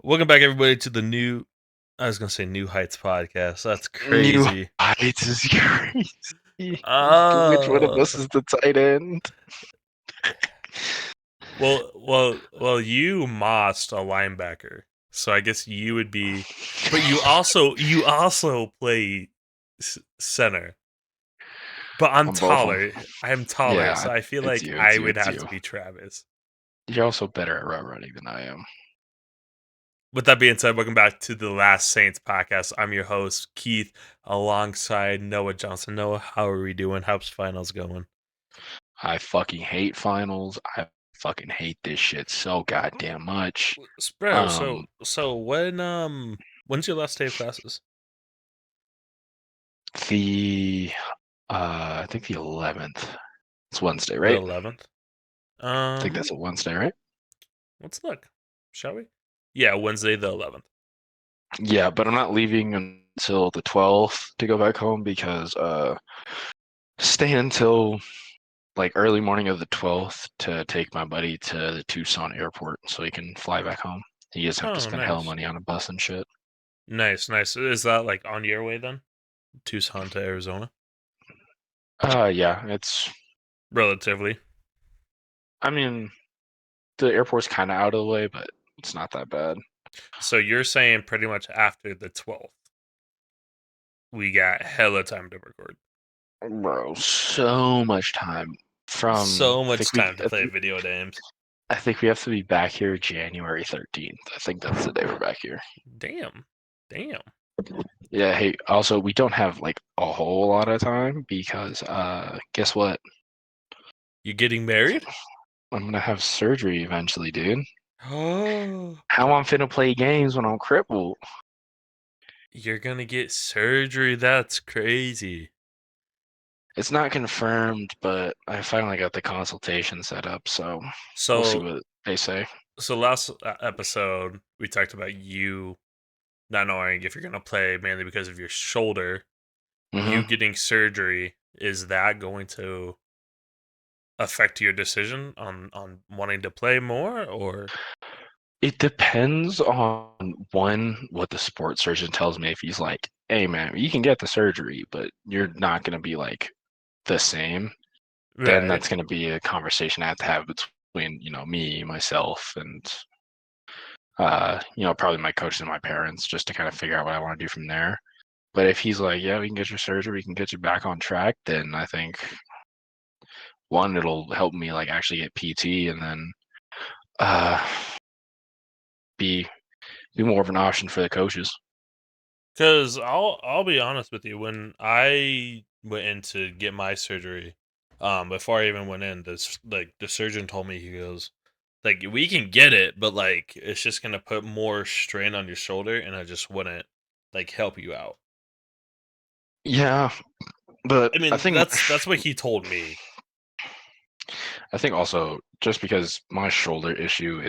Welcome back, everybody, to the new. I was gonna say New Heights podcast. That's New crazy. Heights is crazy. Which one of Oh, us is the tight end? well. You mossed a linebacker, so I guess you would be. But you also play center. But I'm On both of them. taller. I'm taller, Yeah, so I feel it's like you. It's I you. would It's have you. to be Travis. You're also better at route running than I am. With that being said, welcome back to the Last Saints podcast. I'm your host, Keith, alongside Noah Johnson. Noah, how are we doing? How's finals going? I fucking hate finals. I fucking hate this shit so goddamn much. Bro, Um, so when's your last day of classes? the I think the 11th. It's Wednesday, The right? 11th. I think that's a Wednesday, right? Let's look. Shall we? Yeah, Wednesday the 11th. Yeah, but I'm not leaving until the 12th to go back home because staying until like early morning of the 12th to take my buddy to the Tucson airport so he can fly back home. He doesn't have to Oh, spend hell nice. money on a bus and shit. Nice. Is that like on your way then? Tucson to Arizona? Yeah, it's. Relatively. I mean, the airport's kind of out of the way, but it's not that bad. So you're saying pretty much after the 12th, we got hella time to record. Bro, so much time. From So I much think we time to I play think, video games. I think we have to be back here January 13th. I think that's the day we're back here. Damn. Damn. Yeah, hey, also we don't have like a whole lot of time because guess what? You getting married? I'm gonna have surgery eventually, dude. Oh, How I'm finna play games when I'm crippled? you're gonna get surgery. That's crazy. It's not confirmed, but I finally got the consultation set up, so we'll see So, what they say. so last episode we talked about you not knowing if you're gonna play mainly because of your shoulder. You hmm getting surgery, is that going to affect your decision on wanting to play more, or It depends on one, what the sports surgeon tells me. If he's like, "Hey, man, you can get the surgery, but you're not gonna be like the same," then right? that's gonna be a conversation I have to have between me, myself, and probably my coaches and my parents, just to kind of figure out what I want to do from there. But if he's like, "Yeah, we can get your surgery, we can get you back on track," then I think one, it'll help me like actually get PT, and then uh, be more of an option for the coaches. Because I'll be honest with you, when I went in to get my surgery, before I even went in, this like the surgeon told me, he goes, like, we can get it, but like it's just gonna put more strain on your shoulder, and I just wouldn't like help you out. Yeah, but I I mean, think that's what he told me. I think also just because my shoulder issue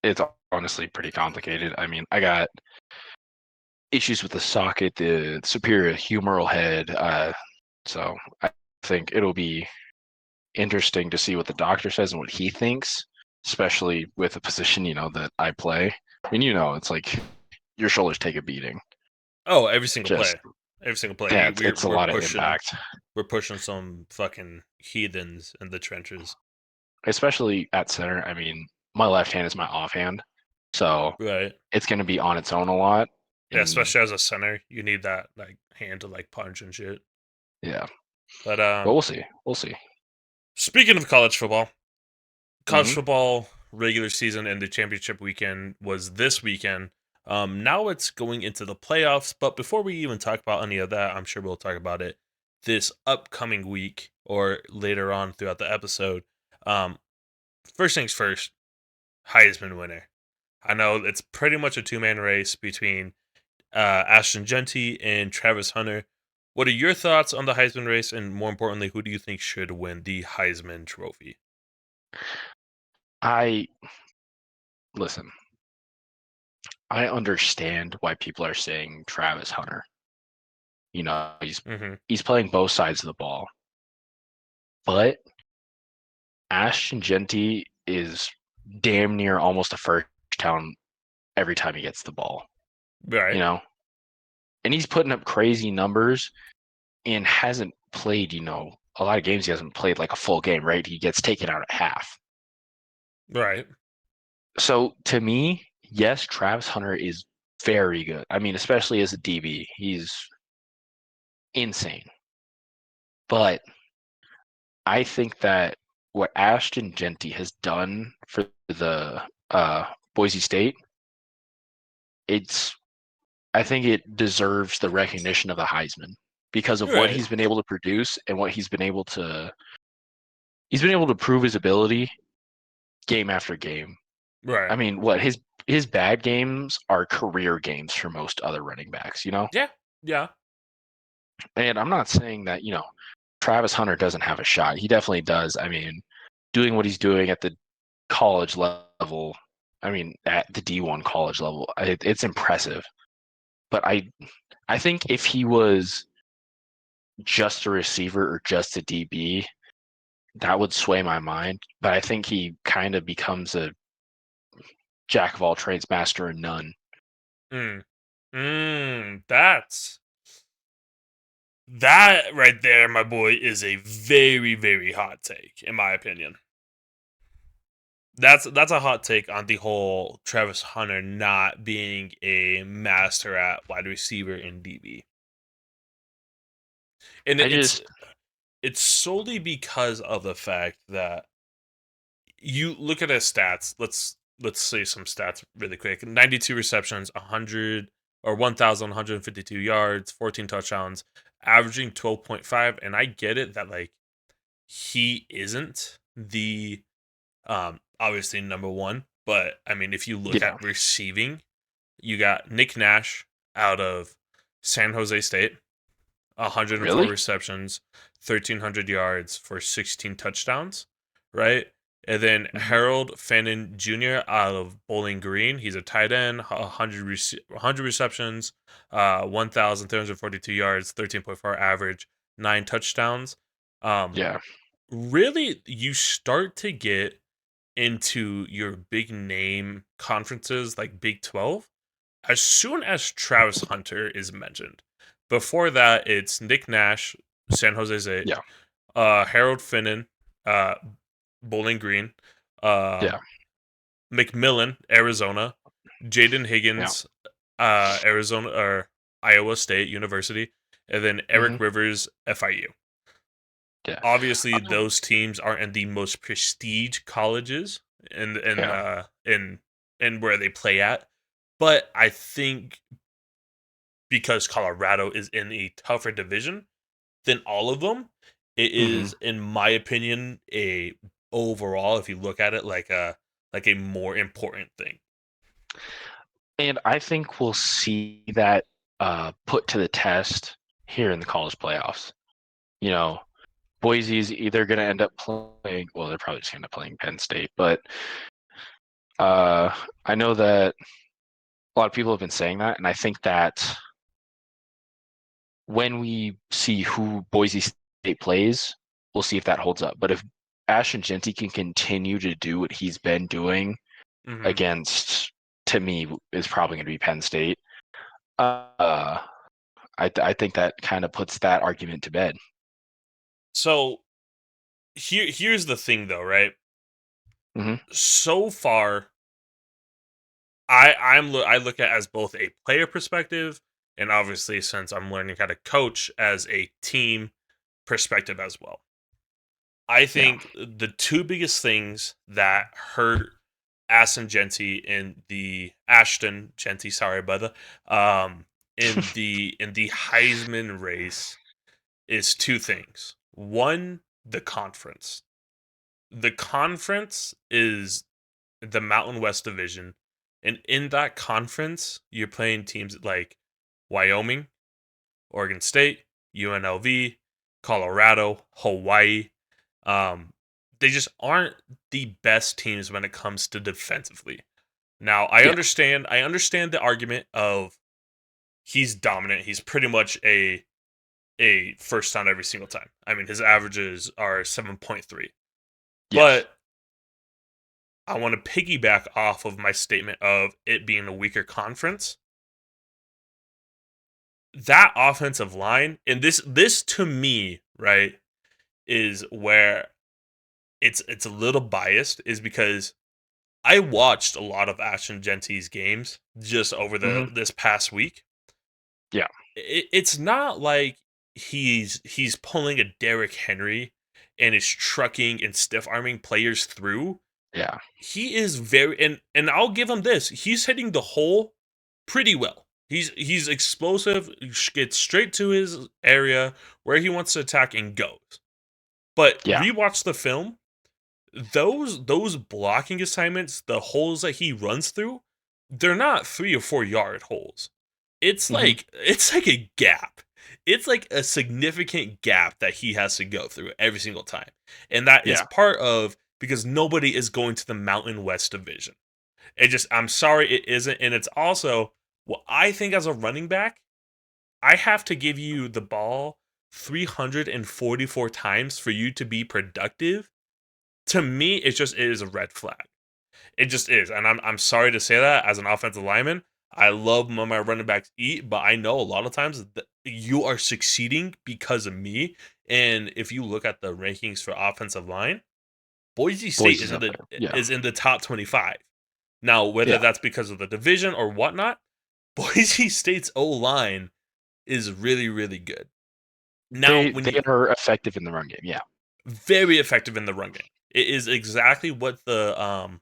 it's honestly pretty complicated. I mean, I got issues with the socket, the superior humeral head. So I think it'll be interesting to see what the doctor says and what he thinks, especially with the position that I play. I mean, it's like your shoulders take a beating. Oh, Just every single play. yeah, You, it's, it's a we're lot of pushing, impact, we're pushing some fucking heathens in the trenches, especially at center. I mean, my left hand is my offhand, so right? it's going to be on its own a lot. Yeah, And especially as a center, you need that like hand to like punch and shit. yeah, But but we'll see. We'll see. speaking of college hmm football regular season and the championship weekend was this weekend. Now it's going into the playoffs. But before we even talk about any of that, I'm sure we'll talk about it this upcoming week or later on throughout the episode. Um, First things first, Heisman winner. I know it's pretty much a two-man race between Ashton Genty and Travis Hunter. What are your thoughts on the Heisman race, and more importantly, who do you think should win the Heisman Trophy? I listen. I understand why people are saying Travis Hunter. He's Mm-hmm. he's playing both sides of the ball, but Ashton Genty is damn near almost a first down every time he gets the ball, you Right. know? And he's putting up crazy numbers and hasn't played, a lot of games he hasn't played like a full game, right? He gets taken out at half. Right. So to me, yes, Travis Hunter is very good. I mean, especially as a DB, he's insane. But I think that what Ashton Genty has done for the Boise State, it's I think it deserves the recognition of the Heisman because of what Right. he's been able to produce and what he's been able to prove his ability game after game. I Right. mean, what his bad games are career games for most other running backs, Yeah. Yeah. And I'm not saying that, Travis Hunter doesn't have a shot. He definitely does. I mean, doing what he's doing at the college level, I mean, at the D1 college level, it's impressive. But I think if he was just a receiver or just a DB, that would sway my mind. But I think he kind of becomes a jack of all trades, master of none. Mm. That right there, my boy, is a very, very hot take, in my opinion. That's a hot take on the whole Travis Hunter not being a master at wide receiver in DB, and I it's just, it's solely because of the fact that you look at his stats. Let's say some stats really quick. 92 receptions, 100 or 1,152 yards, 14 touchdowns, averaging 12.5. And I get it that like he isn't the obviously number one, but I mean if you look yeah, at receiving, you got Nick Nash out of San Jose State, 104 really? receptions, 1,300 yards for 16 touchdowns, right? And then Hmm. Harold Fannin Jr. out of Bowling Green. He's a tight end, 100 receptions, 1,342 yards, 13.4 average, 9 touchdowns. Um, Yeah. Really, you start to get into your big name conferences like Big 12 as soon as Travis Hunter is mentioned. Before that, it's Nick Nash, San Jose State, Yeah. Harold Finnan, uh, Bowling Green, Yeah. um, McMillan, Arizona, Jaden Yeah. Higgins, Arizona or Iowa State University, and then Hmm. Eric Rivers, FIU. Yeah. Obviously, Um, those teams aren't in the most prestige colleges yeah. in where they play at, but I think because Colorado is in a tougher division than all of them, it Hmm. is, in my opinion, a overall, if you look at it like a more important thing. And I think we'll see that put to the test here in the college playoffs. You know, Boise's either going to end up playing, well, they're probably just going to end up playing Penn State, but uh, I know that a lot of people have been saying that, and I think that when we see who Boise State plays, we'll see if that holds up. But if Ashton Genty can continue to do what he's been doing Hmm. against, to me, is probably going to be Penn State. Uh, I think that kind of puts that argument to bed. So here's the thing, though, right? Hmm. So far, I look at it as both a player perspective and obviously since I'm learning how to coach as a team perspective as well. I Yeah. think the two biggest things that hurt Aston Genty in the Ashton Genty, sorry brother, in the Heisman race is two things. One, the conference. The conference is the Mountain West Division, and in that conference, you're playing teams like Wyoming, Oregon State, UNLV, Colorado, Hawaii. Um, they just aren't the best teams when it comes to defensively. Now, Yeah. I understand the argument of he's dominant. He's pretty much a first down every single time. I mean, his averages are 7.3. Yes. But I want to piggyback off of my statement of it being a weaker conference. That offensive line, and this to me, right, is where it's a little biased, is because I watched a lot of Ashton Genty's games just over Hmm. this past week. Yeah. It's not like he's pulling a Derrick Henry and is trucking and stiff arming players through. Yeah. He is very, and I'll give him this. He's hitting the hole pretty well. He's explosive, gets straight to his area where he wants to attack and goes. But Yeah. rewatch the film, those blocking assignments, the holes that he runs through, they're not 3 or 4 yard holes. Hmm. It's like a gap. It's like a significant gap that he has to go through every single time. And that is Yeah. part of because nobody is going to the Mountain West division. It just I'm sorry it isn't, and it's also what I think as a running back, I have to give you the ball 344 times for you to be productive. To me, it is a red flag. It just is, and I'm sorry to say that as an offensive lineman. I love when my running backs eat, but I know a lot of times that you are succeeding because of me. And if you look at the rankings for offensive line, Boise State Boise's up there. Yeah. is in the top 25. Now, whether Yeah. that's because of the division or whatnot, Boise State's O line is really really good. Now, when They you are effective in the run game. Yeah. very effective in the run game, it is exactly what the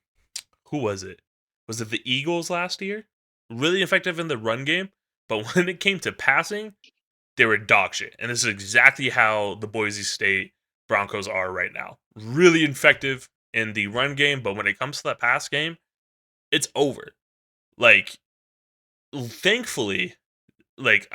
who was it? Was it the Eagles last year? Really effective in the run game, but when it came to passing, they were dog shit. And this is exactly how the Boise State Broncos are right now. Really effective in the run game, but when it comes to that pass game, it's over. Like, thankfully, like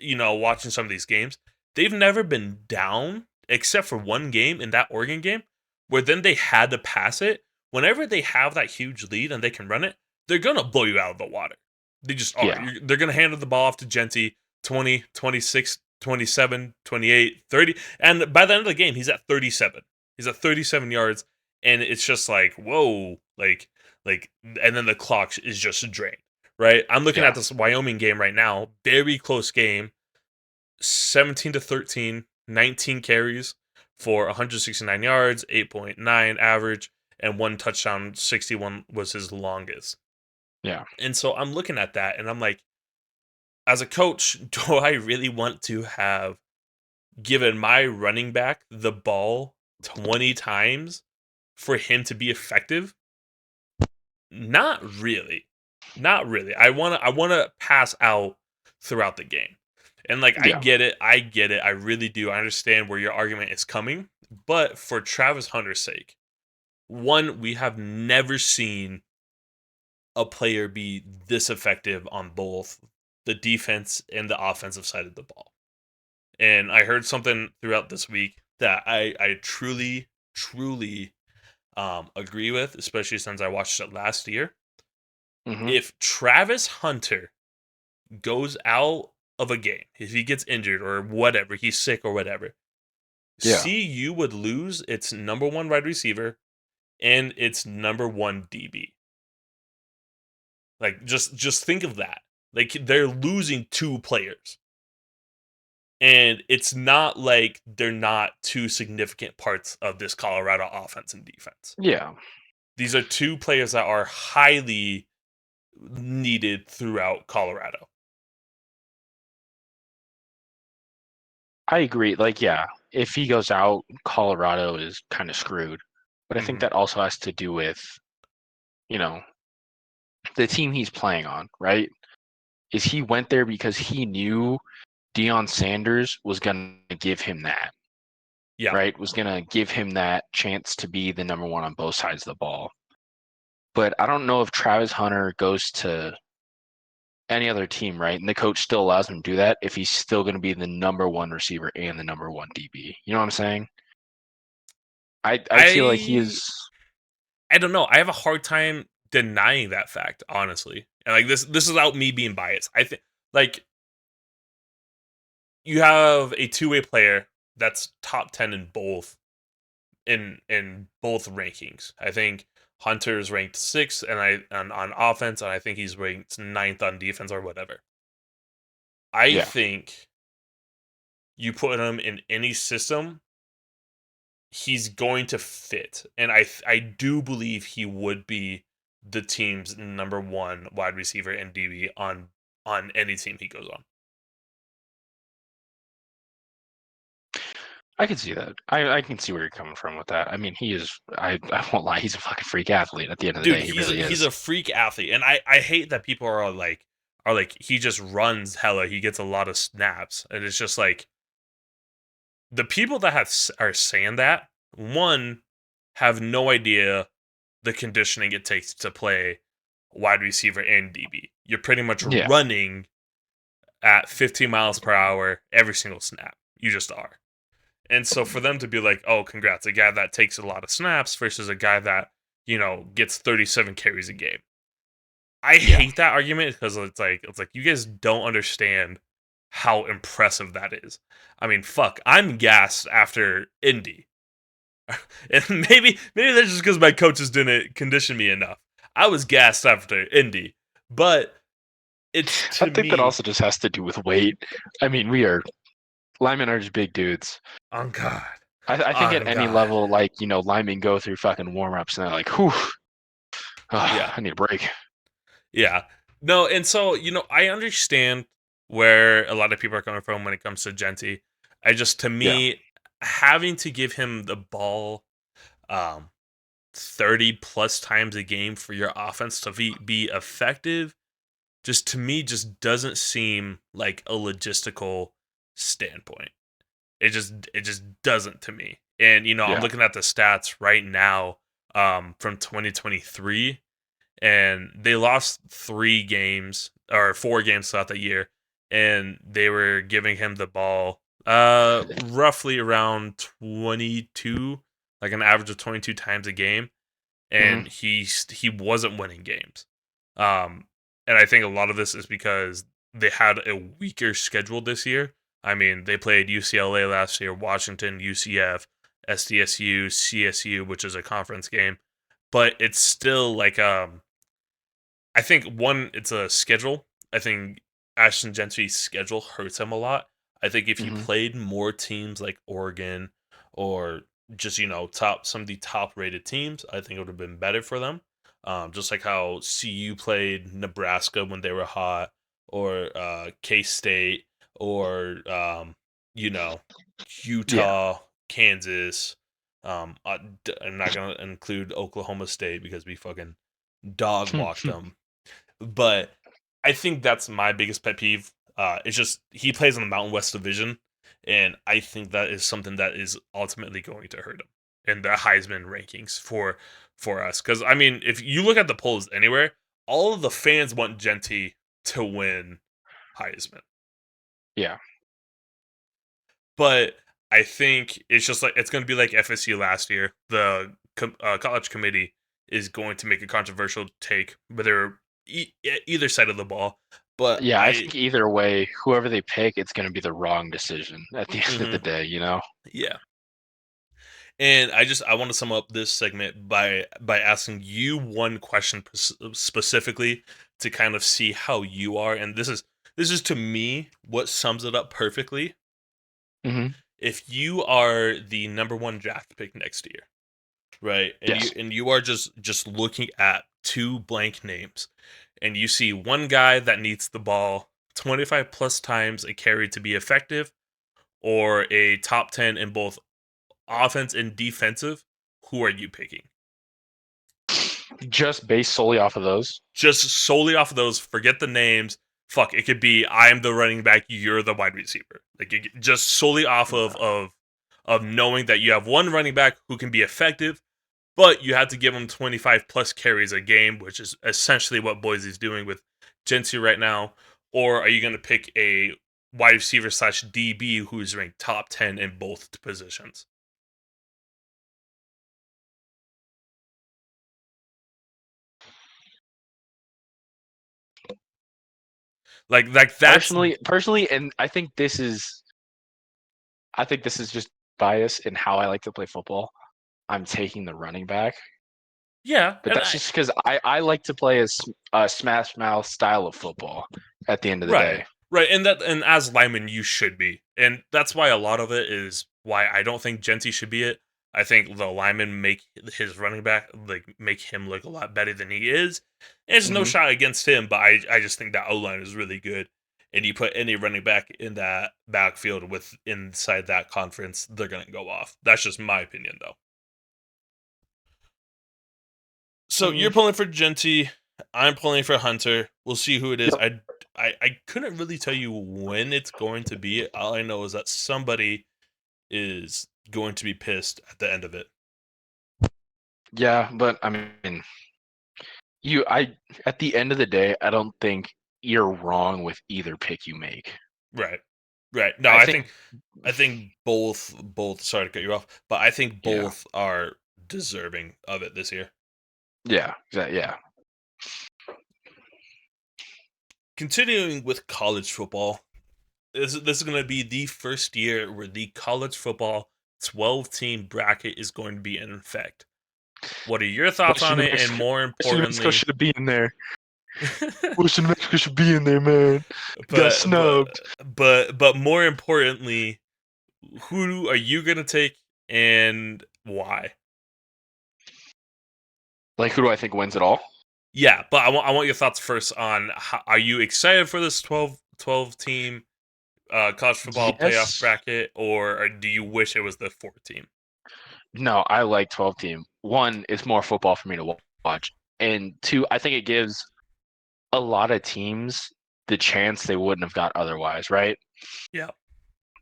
watching some of these games, they've never been down except for one game in that Oregon game where then they had to pass it. Whenever they have that huge lead and they can run it, they're going to blow you out of the water. They just are. Yeah. They're going to hand the ball off to Genty 20, 26, 27, 28, 30. And by the end of the game, he's at 37. He's at 37 yards. And it's just like, whoa, and then the clock is just drained, right? I'm looking Yeah. at this Wyoming game right now. Very close game. 17 to 13, 19 carries for 169 yards, 8.9 average, and one touchdown. 61 was his longest. Yeah. And so I'm looking at that and I'm like, as a coach, do I really want to have given my running back the ball 20 times for him to be effective? Not really. Not really. I want to pass out throughout the game. And like I Yeah. get it. I get it. I really do. I understand where your argument is coming. But for Travis Hunter's sake, one, we have never seen a player be this effective on both the defense and the offensive side of the ball. And I heard something throughout this week that I truly, truly agree with, especially since I watched it last year. Hmm. If Travis Hunter goes out of a game, if he gets injured or whatever, he's sick or whatever, Yeah. CU would lose its number one wide receiver and its number one DB. Like just think of that. Like they're losing two players. And it's not like they're not two significant parts of this Colorado offense and defense. Yeah. These are two players that are highly needed throughout Colorado. I agree. Like, yeah, if he goes out, Colorado is kind of screwed. But I think Hmm. that also has to do with, you know, the team he's playing on, right? Is he went there because he knew Deion Sanders was going to give him that, Yeah. right? Was going to give him that chance to be the number one on both sides of the ball. But I don't know if Travis Hunter goes to any other team, right? And the coach still allows him to do that if he's still going to be the number one receiver and the number one DB. You know what I'm saying? I feel like he I is. I don't know. I have a hard time denying that fact, honestly. And like this is without me being biased. I think like you have a two-way player that's top 10 in both in both rankings. I think Hunter's ranked sixth, and on offense, and I think he's ranked ninth on defense or whatever. I Yeah. think you put him in any system, he's going to fit, and I do believe he would be the team's number one wide receiver and DB on any team he goes on. I can see that. I can see where you're coming from with that. I mean, he is. I won't lie. He's a fucking freak athlete. At the end of the Dude, day, he really he's is. a freak athlete, and I hate that people are like he just runs hella. He gets a lot of snaps, and it's just like the people that are saying that one have no idea the conditioning it takes to play wide receiver and DB. You're pretty much Yeah. running at 15 miles per hour every single snap. You just are. And so for them to be like, "Oh, congrats, a guy that takes a lot of snaps versus a guy that, gets 37 carries a game." I Yeah. hate that argument because it's like you guys don't understand how impressive that is. I mean, fuck, I'm gassed after Indy. And maybe that's just because my coaches didn't condition me enough. I was gassed after Indy, but it's I to think that me, also just has to do with weight. I mean, linemen are just big dudes. on God, I think at on any God, level, like linemen go through fucking warm ups and they're like, "Whew, yeah, I need a break." yeah, no, and so I understand where a lot of people are coming from when it comes to Genty. I just to Yeah. me having to give him the ball, um, 30 plus times a game for your offense to be effective just to me just doesn't seem like a logistical standpoint. It just doesn't to me. And I'm Yeah. looking at the stats right now from 2023, and they lost 3 games or 4 games throughout the year, and they were giving him the ball roughly around 22, like an average of 22 times a game, Hmm. and he wasn't winning games. Um, and I think a lot of this is because they had a weaker schedule this year. I mean, they played UCLA last year, Washington, UCF, SDSU, CSU, which is a conference game, but it's still like I think one, it's a schedule. I think Ashton Gentry's schedule hurts him a lot. I think if he Hmm. played more teams like Oregon or just top some of the top rated teams, I think it would have been better for them. Just like how CU played Nebraska when they were hot, or K State, or you know Yeah. Utah, Kansas. I'm not gonna include Oklahoma State because we fucking dog walked them, but I think that's my biggest pet peeve. It's just he plays in the Mountain West Division, and I think that is something that is ultimately going to hurt him in the Heisman rankings for us. Because I mean, if you look at the polls anywhere, all of the fans want Genty to win Heisman, Yeah. but I think it's just like it's going to be like FSU last year. The college committee is going to make a controversial take, whether either side of the ball. But Yeah. I think either way, whoever they pick, it's going to be the wrong decision at the end of the mhm, day. yeah. And I want to sum up this segment by asking you one question specifically to kind of see how you are, and this is to me what sums it up perfectly. Hmm. If you are the number one draft pick next year, right? And you Yes. and you are just looking at two blank names, and you see one guy that needs the ball 25 plus times a carry to be effective, or a top 10 in both offense and defensive. Who are you picking? Just based solely off of those. Just solely off of those, forget the names. Fuck, it could be I'm the running back, you're the wide receiver. Like just solely off of knowing that you have one running back who can be effective, but you have to give him 25 plus carries a game, which is essentially what Boise's doing with Genty right now. Or are you going to pick a wide receiver slash DB who's ranked top 10 in both positions? Like that's Personally, and I think this is just bias in how I like to play football. I'm taking the running back Yeah, But that's just because I like to play a smash mouth style of football. At the end of the right, day. right, and as lineman you should be, and that's why a lot of it is why I don't think Genty should be it. I think the linemen make his running back make him look a lot better than he is. And there's no Hmm. shot against him, but I just think that O line is really good. And you put any running back in that backfield with inside that conference, they're gonna go off. That's just my opinion, though. So Mm, you're pulling for Genty. I'm pulling for Hunter. We'll see who it is. yep. I couldn't really tell you when it's going to be. All I know is that somebody is going to be pissed at the end of it. Yeah, but I mean, I at the end of the day, I don't think you're wrong with either pick you make. Right. Right. No, I I think, think both sorry to cut you off, but I think yeah, both are deserving of it this year. yeah. Continuing with college football, this is going to be the first year where the college football 12-team bracket is going to be in effect. What are your thoughts Western on New it? And Mexico, more Western New Mexico importantly, should be in there. Western New Mexico should be in there, man. Got but snubbed. more importantly, who are you gonna take and why? Like, who do I think wins it all? Yeah, but I want your thoughts first on how, are you excited for this 12 team college football playoff Yes. bracket, or do you wish it was the 4 team? No, I like 12 team. One, it's more football for me to watch. And two, I think it gives a lot of teams the chance they wouldn't have got otherwise, right? Yeah,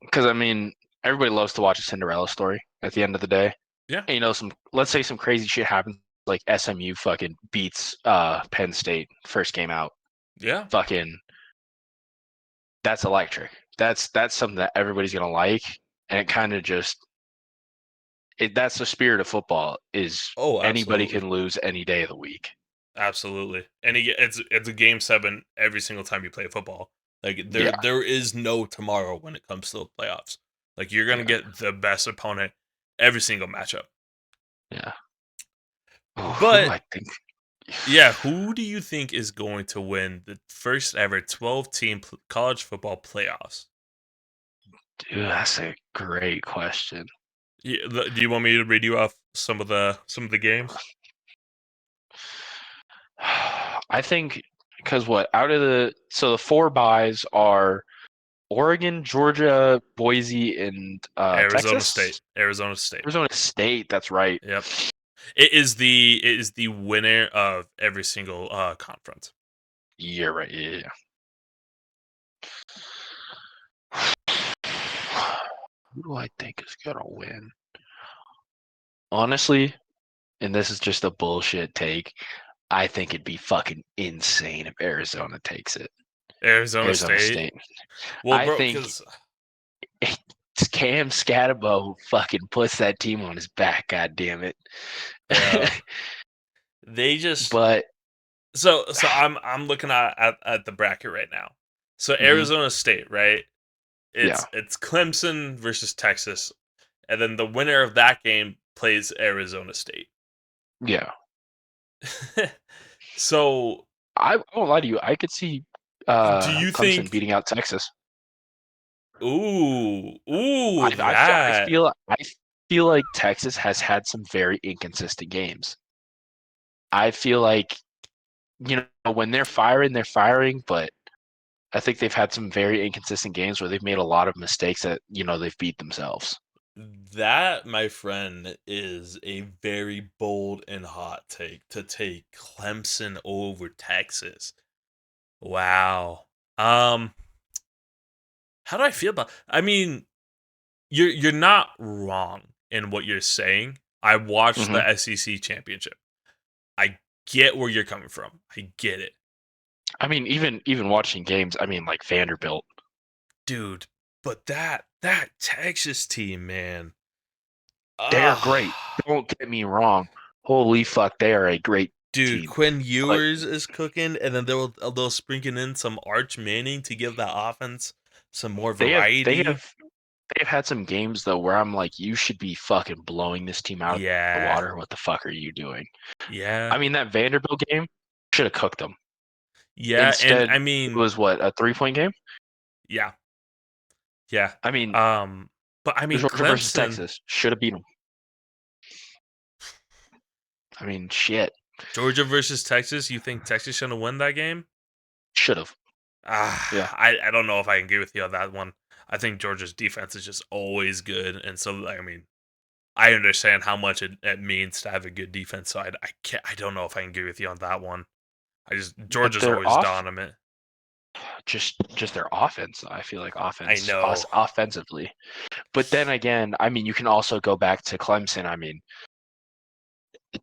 Because I mean, everybody loves to watch a Cinderella story at the end of the day. yeah, And, some let's say some crazy shit happens, like SMU fucking beats Penn State first game out. yeah. Fucking that's electric. That's something that everybody's gonna like, and it kind of just that's the spirit of football. Is Oh, anybody absolutely. can lose any day of the week. Absolutely, and it's a game 7 every single time you play football. Like Yeah, there is no tomorrow when it comes to the playoffs. Like you're gonna yeah, get the best opponent every single matchup. yeah. Oh, who do But I think? yeah, who do you think is going to win the first ever 12-team college football playoffs? Dude, that's a great question. Do you want me to read you off some of the games? I think because what out of the four buys are Oregon, Georgia, Boise, and Arizona State. Texas. Arizona State. Arizona State. That's right. Yep. It is the winner of every single conference. You're right. Yeah. Who do I think is gonna win? Honestly, and this is just a bullshit take. I think it'd be fucking insane if Arizona takes it. Arizona Arizona State. State. Well, I bro, think because it's Cam Scatabo who fucking puts that team on his back. God damn it. yeah, they just But so I'm looking at the bracket right now. So mhm, Arizona State, right? yeah, It's Clemson versus Texas, and then the winner of that game plays Arizona State. yeah. So, I won't lie to you. I could see do you Clemson think? beating out Texas. Ooh, I that feel like Texas has had some very inconsistent games. I feel like when they're firing, they're firing, but I think they've had some very inconsistent games where they've made a lot of mistakes that they've beat themselves. that, my friend, is a very bold and hot take to take Clemson over Texas. Wow. Um, how do I feel about? I mean, you're not wrong in what you're saying. I watched Hmm. the SEC championship. I get where you're coming from. I get it, I mean, even watching games, I mean, like Vanderbilt, dude. But that Texas team, man. they are great. Ah, Don't get me wrong. Holy fuck, they are a great dude. team. Quinn But Ewers is cooking, and then they'll sprinkle in some Arch Manning to give that offense some more they have variety. they've had some games though where I'm like, you should be fucking blowing this team out of the Yeah, water. What the fuck are you doing? yeah, I mean, that Vanderbilt game should have cooked them. yeah, and Instead, I it mean, was what, a 3-point game? yeah, yeah. I mean, Um, but I mean, Georgia versus Clemson, Texas should have beat them. I mean, shit, Georgia versus Texas. You think Texas should have won that game? should have. Yeah, I don't know if I can agree with you on that one. I think Georgia's defense is just always good, and so I mean, I understand how much it means to have a good defense. So I can't. I don't know if I can agree with you on that one. I just but Georgia's they're always off. dominant. Just their offense. I feel like I know, offensively. But then again, I mean, you can also go back to Clemson. I mean,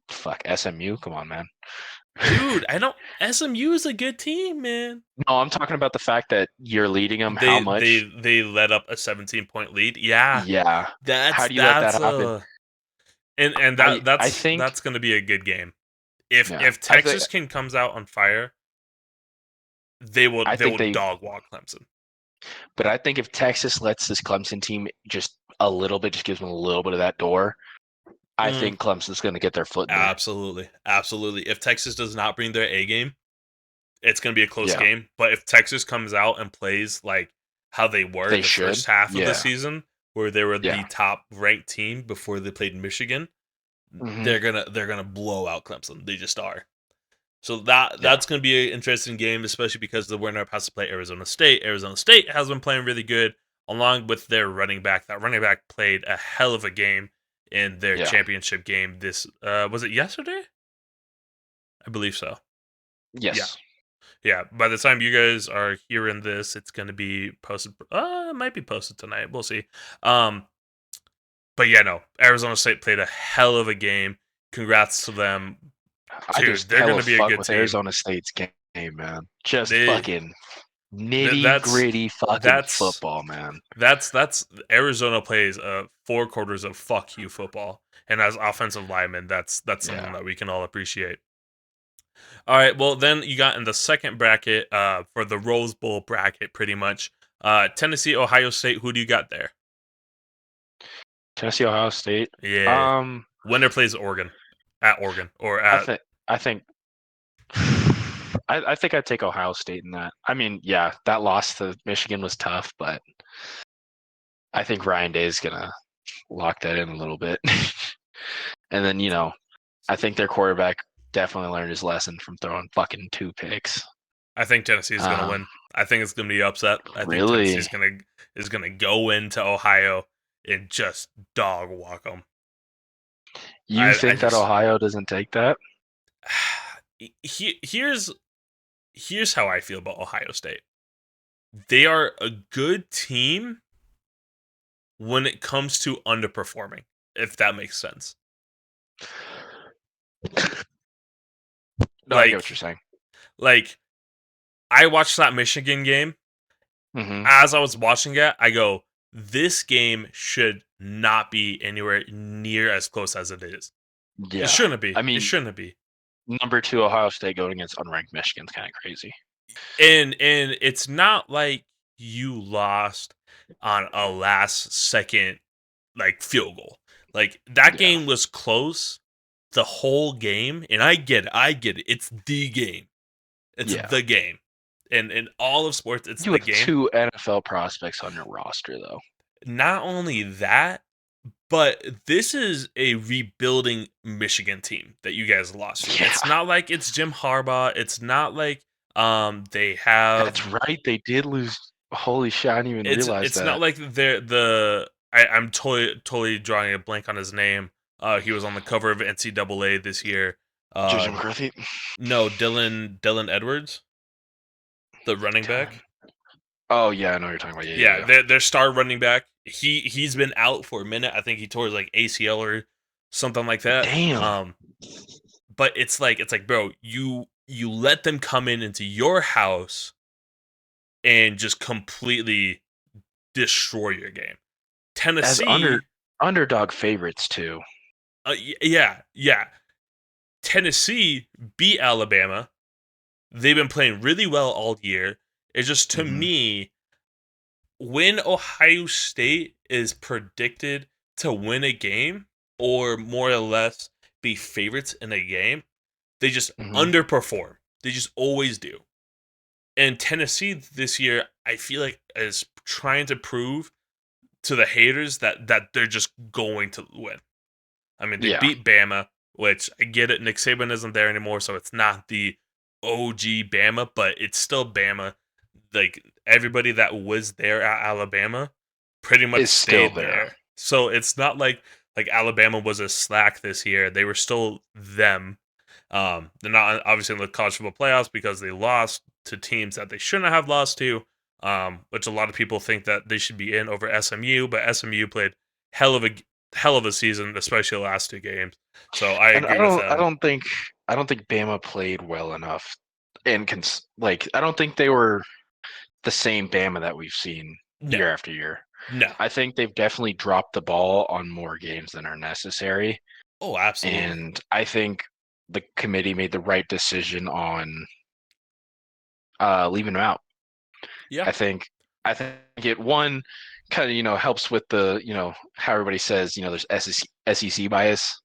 fuck SMU. Come on, man. dude. I don't. SMU is a good team, man. No, I'm talking about the fact that you're leading them. How They they much? they let up a 17-point lead. Yeah, Yeah. that's How do you let that that's happen? and I that I that's think that's going to be a good game. If yeah. if Texas can comes out on fire, they will I they think will they dog walk Clemson. but I think if Texas lets this Clemson team just a little bit, just gives them a little bit of that door, I Mm, think Clemson's going to get their foot in there. absolutely, absolutely. If Texas does not bring their A game, it's going to be a close Yeah, game. But if Texas comes out and plays like how they were they the should. first half of the Yeah, season, where they were the yeah. top ranked team before they played Michigan, Hmm. they're gonna blow out Clemson. They just are. So Yeah, that's going to be an interesting game, especially because the winner has to play Arizona State. Arizona State has been playing really good, along with their running back. That running back played a hell of a game in their yeah. championship game. This was it yesterday? I believe so. Yeah, Yes. yeah. By the time you guys are hearing this, it's going to be posted. It might be posted tonight. We'll see. Um, but yeah, no. Arizona State played a hell of a game. Congrats to them, I dude. just They're going hella to be a fuck good with team. Arizona State's game, man. Just They fucking th- nitty that's gritty fucking that's football, man. that's Arizona plays 4 quarters of fuck you football, and as offensive linemen, that's something Yeah. that we can all appreciate. All right, well then you got in the second bracket for the Rose Bowl bracket, pretty much. Tennessee, Ohio State. Who do you got there? Tennessee, Ohio State. Yeah, Um, winner plays Oregon at Oregon or I at. think I think I think I'd take Ohio State in that. I mean, yeah, that loss to Michigan was tough, but I think Ryan Day is gonna lock that in a little bit. And then, I think their quarterback definitely learned his lesson from throwing fucking 2 picks. I think Tennessee is gonna Um, win. I think it's gonna be upset. I think really, Tennessee's gonna go into Ohio and just dog walk them. you I think that just Ohio doesn't take that? here's how I feel about Ohio State. They are a good team when it comes to underperforming, if that makes sense. No, I get what you're Like saying. like I watched that Michigan game. Hmm. As I was watching it, I go, this game should not be anywhere near as close as it is. It Yeah, shouldn't be. I It mean, shouldn't be. number 2 Ohio State going against unranked Michigan's kind of crazy. And it's not like you lost on a last second like field goal. Like that Yeah, game was close the whole game, and I get it. I get it. It's the game. It's yeah. the game. And in all of sports, it's You the have game. 2 NFL prospects on your roster, though. Not only that, but this is a rebuilding Michigan team that you guys lost to. Yeah, It's not like it's Jim Harbaugh. It's not like they have. that's right. They did lose. Holy shit! I didn't even realize It's not that. like they're I'm totally drawing a blank on his name. He was on the cover of NCAA this year. JJ Uh, McCarthy. no, Dylan Edwards, the running Dylan. back. Oh yeah, I know what you're talking about. Yeah, yeah, Yeah, yeah. their star running back. He's been out for a minute. I think he tore his like ACL or something like that. Damn. But it's like, bro, you let them come into your house and just completely destroy your game. As Tennessee, underdog favorites too. yeah, yeah. Tennessee beat Alabama. They've been playing really well all year. It's just to Hmm. me, when Ohio State is predicted to win a game or more or less be favorites in a game, they just Hmm. underperform. They just always do. And Tennessee this year, I feel like is trying to prove to the haters that they're just going to win. I mean, they Yeah, beat Bama, which I get it. Nick Saban isn't there anymore, so it's not the OG Bama, but it's still Bama. Like everybody that was there at Alabama pretty much is still stayed there. there. So it's not like Alabama was a slack this year. They were still them. They're not obviously in the college football playoffs because they lost to teams that they shouldn't have lost to. Which a lot of people think that they should be in over SMU, but SMU played hell of a hell of a season, especially the last two games. So I And agree with I them. don't think Bama played well enough, and like I don't think they were the same Bama that we've seen No, year after year. no. I think they've definitely dropped the ball on more games than are necessary, Oh, absolutely. and I think the committee made the right decision on leaving them out. Yeah. I think it one kind of helps with the how everybody says there's SEC bias.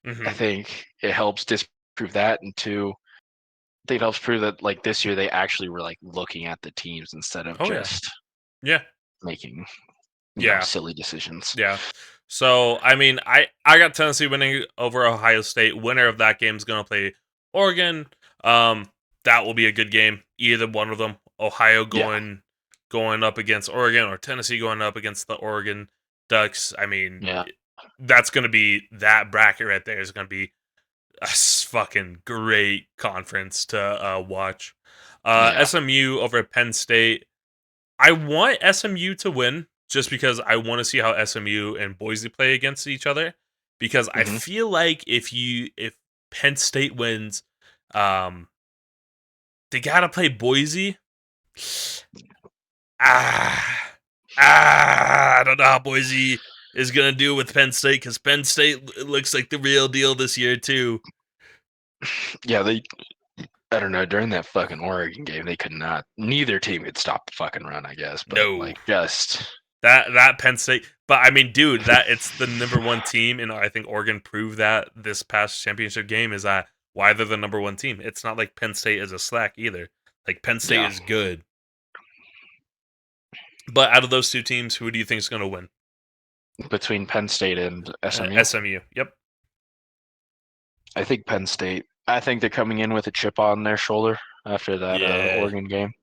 I Hmm. think it helps disprove that, and two, I think it helps prove that like this year they actually were like looking at the teams instead of Oh yeah. just Yeah. making Yeah. silly decisions. Yeah. So I mean, I got Tennessee winning over Ohio State. Winner of that game is going to play Oregon. Um, that will be a good game. Either one of them. Ohio Yeah, going up against Oregon or Tennessee going up against the Oregon Ducks. I mean, yeah, that's going to be that bracket right there is going to be a fucking great conference to watch. yeah. SMU over at Penn State. I want SMU to win just because I want to see how SMU and Boise play against each other. Because I Hmm. feel like if Penn State wins, um, they gotta play Boise. Ah, I don't know how Boise is gonna do with Penn State because Penn State looks like the real deal this year too. Yeah, they. I don't know. During that fucking Oregon game, they could not. Neither team could stop the fucking run, I guess. But No, like, just that Penn State, but I mean, dude, that it's the number one team, and I think Oregon proved that this past championship game is that why they're the number one team. It's not like Penn State is a slack either. Like Penn State yeah. is good, but out of those two teams, who do you think is going to win? Between Penn State and SMU, SMU. Yep. I think Penn State. I think they're coming in with a chip on their shoulder after that Yeah. Oregon game,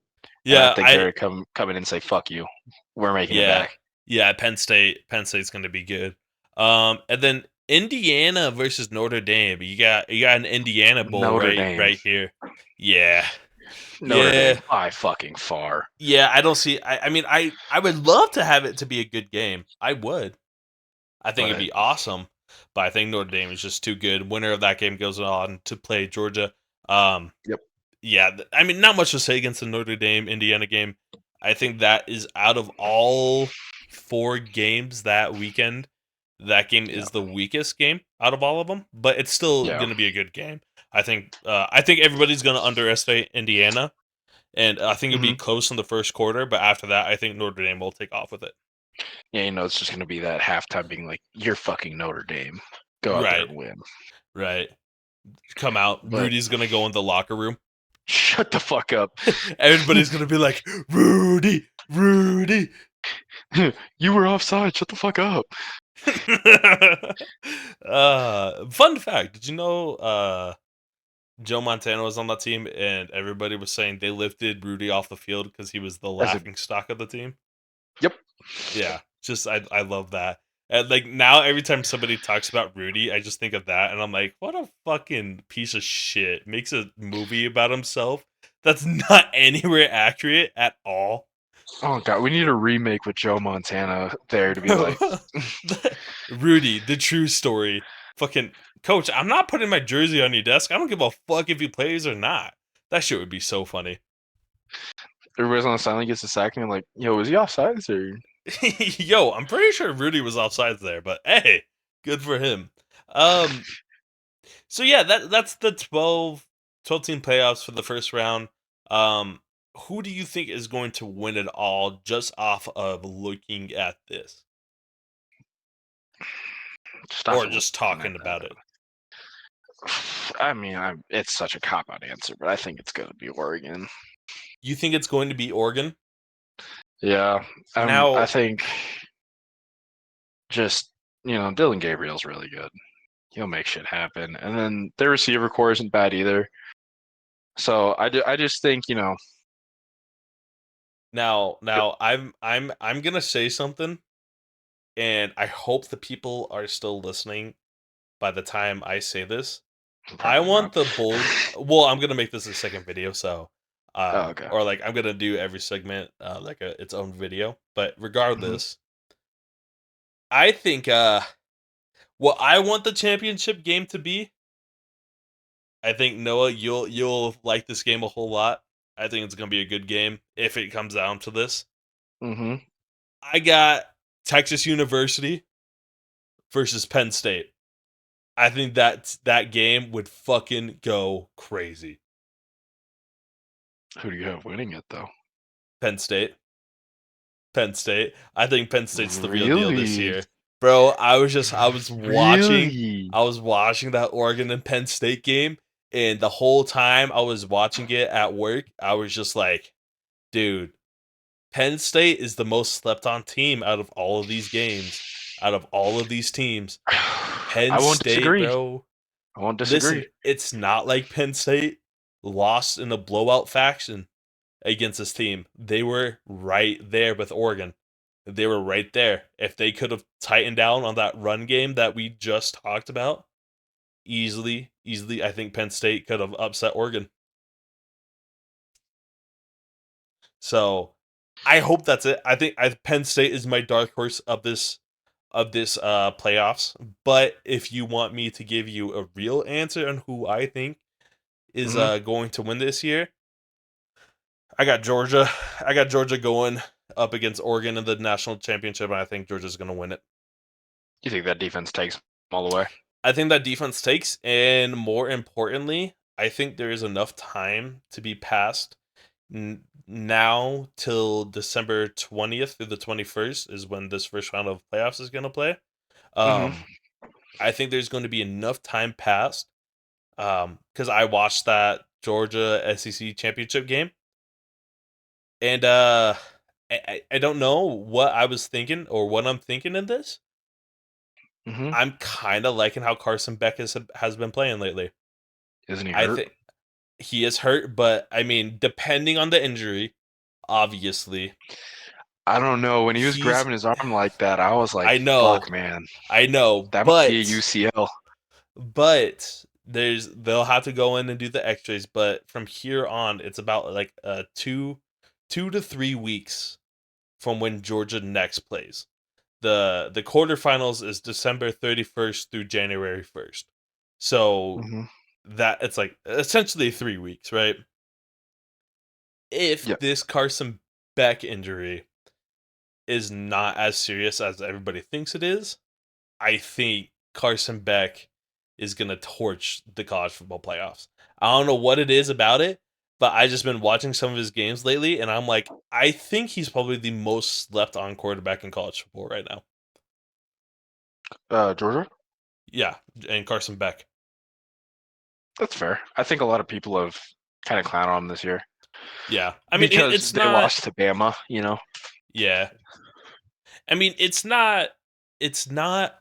and I Yeah. think they're coming in and say "fuck you," we're making it Yeah. back. Yeah. Penn State. Penn State's going to be good. And then Indiana versus Notre Dame. You got an Indiana bowl Notre Dame, right here. Yeah. Notre Dame, Yeah. by fucking far. Yeah, I don't see. I mean, I would love to have it to be a good game. I would. I think it'd But be awesome. But I think Notre Dame is just too good. Winner of that game goes on to play Georgia. Um, yep. yeah, I mean, not much to say against the Notre Dame Indiana game. I think that is out of all four games that weekend. That game Yeah. is the weakest game out of all of them, but it's still Yeah. going to be a good game. I think everybody's going to underestimate Indiana, and I think it'll be Hmm. close in the first quarter, but after that, I think Notre Dame will take off with it. Yeah, it's just gonna be that halftime being like, "You're fucking Notre Dame. Go out there Right, and win." right. Come out. But Rudy's gonna go in the locker room. shut the fuck up. Everybody's gonna be like, Rudy, Rudy. You were offside. Shut the fuck up. Fun fact: did you know Joe Montana was on that team, and everybody was saying they lifted Rudy off the field because he was the As a laughing stock of the team? yep. Yeah, just I love that. And like now, every time somebody talks about Rudy, I just think of that, and I'm like, what a fucking piece of shit makes a movie about himself that's not anywhere accurate at all. Oh god, we need a remake with Joe Montana there to be Bro, like, Rudy, the true story. Fucking coach, I'm not putting my jersey on your desk. I don't give a fuck if he plays or not. That shit would be so funny. everybody's on the sideline gets a sack and like, yo, was he offsides or? Yo, I'm pretty sure Rudy was offsides there, but hey, good for him. Um, so yeah, that's the 12 team playoffs for the first round. Um, who do you think is going to win it all just off of looking at this? Stop or just looking at talking about it? that. I mean, it's such a cop out answer, but I think it's going to be Oregon. You think it's going to be Oregon? Yeah, I Now, think just Dylan Gabriel's really good. He'll make shit happen, and then their receiver core isn't bad either. So I just think now, I'm gonna say something, and I hope the people are still listening by the time I say this. I probably want not. the bold. Well, I'm gonna make this a second video, so Oh, okay. or like I'm gonna do every segment like its own video. But Hmm. regardless, I think what I want the championship game to be. I think Noah, you'll like this game a whole lot. I think it's gonna be a good game if it comes down to this. Hmm. I got Texas University versus Penn State. I think that game would fucking go crazy. Who do you have winning it though? Penn State. Penn State. I think Penn State's the real deal this Really? year. Bro, Really? I was watching that Oregon and Penn State game, and the whole time I was watching it at work, I was just like, dude, Penn State is the most slept on team out of all of these games, out of all of these teams. I Penn won't State, disagree. bro. I won't Listen, disagree. it's not like Penn State lost in a blowout faction against this team. They were right there with Oregon. They were right there. If they could have tightened down on that run game that we just talked about, easily, I think Penn State could have upset Oregon. So I hope that's it. I think Penn State is my dark horse of this playoffs. But if you want me to give you a real answer on who I think is Hmm. going to win this year, I got Georgia. I got Georgia going up against Oregon in the national championship, and I think Georgia's going to win it. You think that defense takes them all the way? I think that defense takes, and more importantly, I think there is enough time to be passed now till December 20th through the 21st is when this first round of playoffs is going to play. Hmm. Um, I think there's going to be enough time passed because I watched that Georgia SEC championship game, and I don't know what I was thinking or what I'm thinking in this. Hmm. I'm kind of liking how Carson Beck has been playing lately. Isn't he I hurt? think he is hurt, but I mean, depending on the injury, obviously, I don't know. When he was he's. grabbing his arm like that, I was like, I "Fuck, know, man, I know, that might be a UCL." but they'll have to go in and do the X-rays. But from here on, it's about like 2 to 3 weeks from when Georgia next plays. The quarterfinals is December 31st through January 1st. So Hmm. that it's like essentially 3 weeks, right? If Yeah. this Carson Beck injury is not as serious as everybody thinks it is, I think Carson Beck is gonna torch the college football playoffs. I don't know what it is about it, but I just been watching some of his games lately, and I'm like, I think he's probably the most slept on quarterback in college football right now. Georgia. Yeah, and Carson Beck. That's fair. I think a lot of people have kind of clowned on him this year Yeah, I mean because it's they not. lost to Bama. Yeah, I mean it's not. It's not.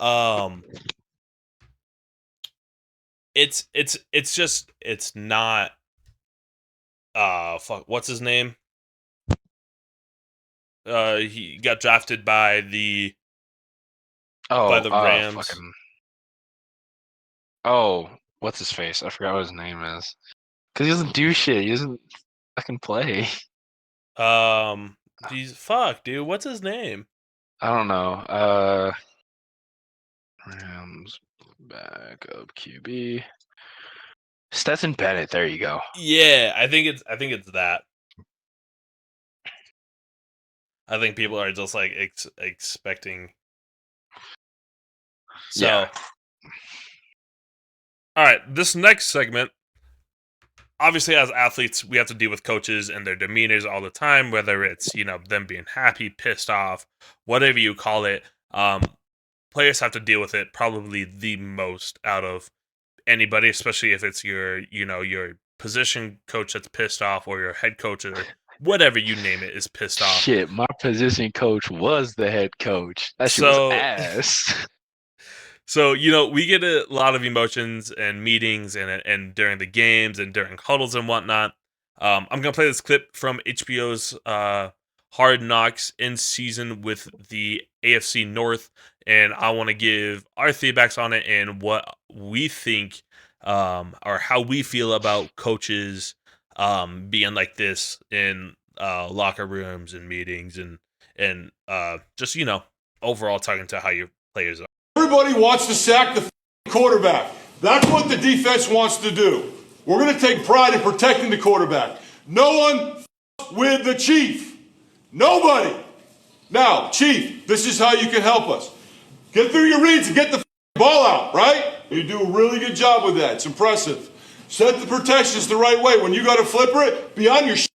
It's just it's not. Fuck. What's his name? He got drafted by Oh, the Rams. fucking. Oh, what's his face? I forgot what his name is. Because he doesn't do shit. He doesn't fucking play. Geez, fuck, dude. What's his name? I don't know. Rams backup QB. Stetson Bennett. There you go. Yeah, I think it's that. I think people are just like expecting. Yeah. So, all right, this next segment. Obviously, as athletes, we have to deal with coaches and their demeanors all the time, whether it's them being happy, pissed off, whatever you call it. players have to deal with it probably the most out of anybody, especially if it's your position coach that's pissed off or your head coach or whatever you name it is pissed off. Shit, my position coach was the head coach. That shit was So ass. So we get a lot of emotions and meetings and during the games and during huddles and whatnot. I'm gonna play this clip from HBO's Hard Knocks in season with the AFC North, and I want to give our feedbacks on it and what we think, or how we feel about coaches being like this in locker rooms and meetings and just overall talking to how your players are. Everybody wants to sack the quarterback. That's what the defense wants to do. We're going to take pride in protecting the quarterback. No one with the chief. Nobody. Now, chief, this is how you can help us. Get through your reads and get the ball out, right? You do a really good job with that. It's impressive. Set the protections the right way. When you got to flipper it, be on your shit.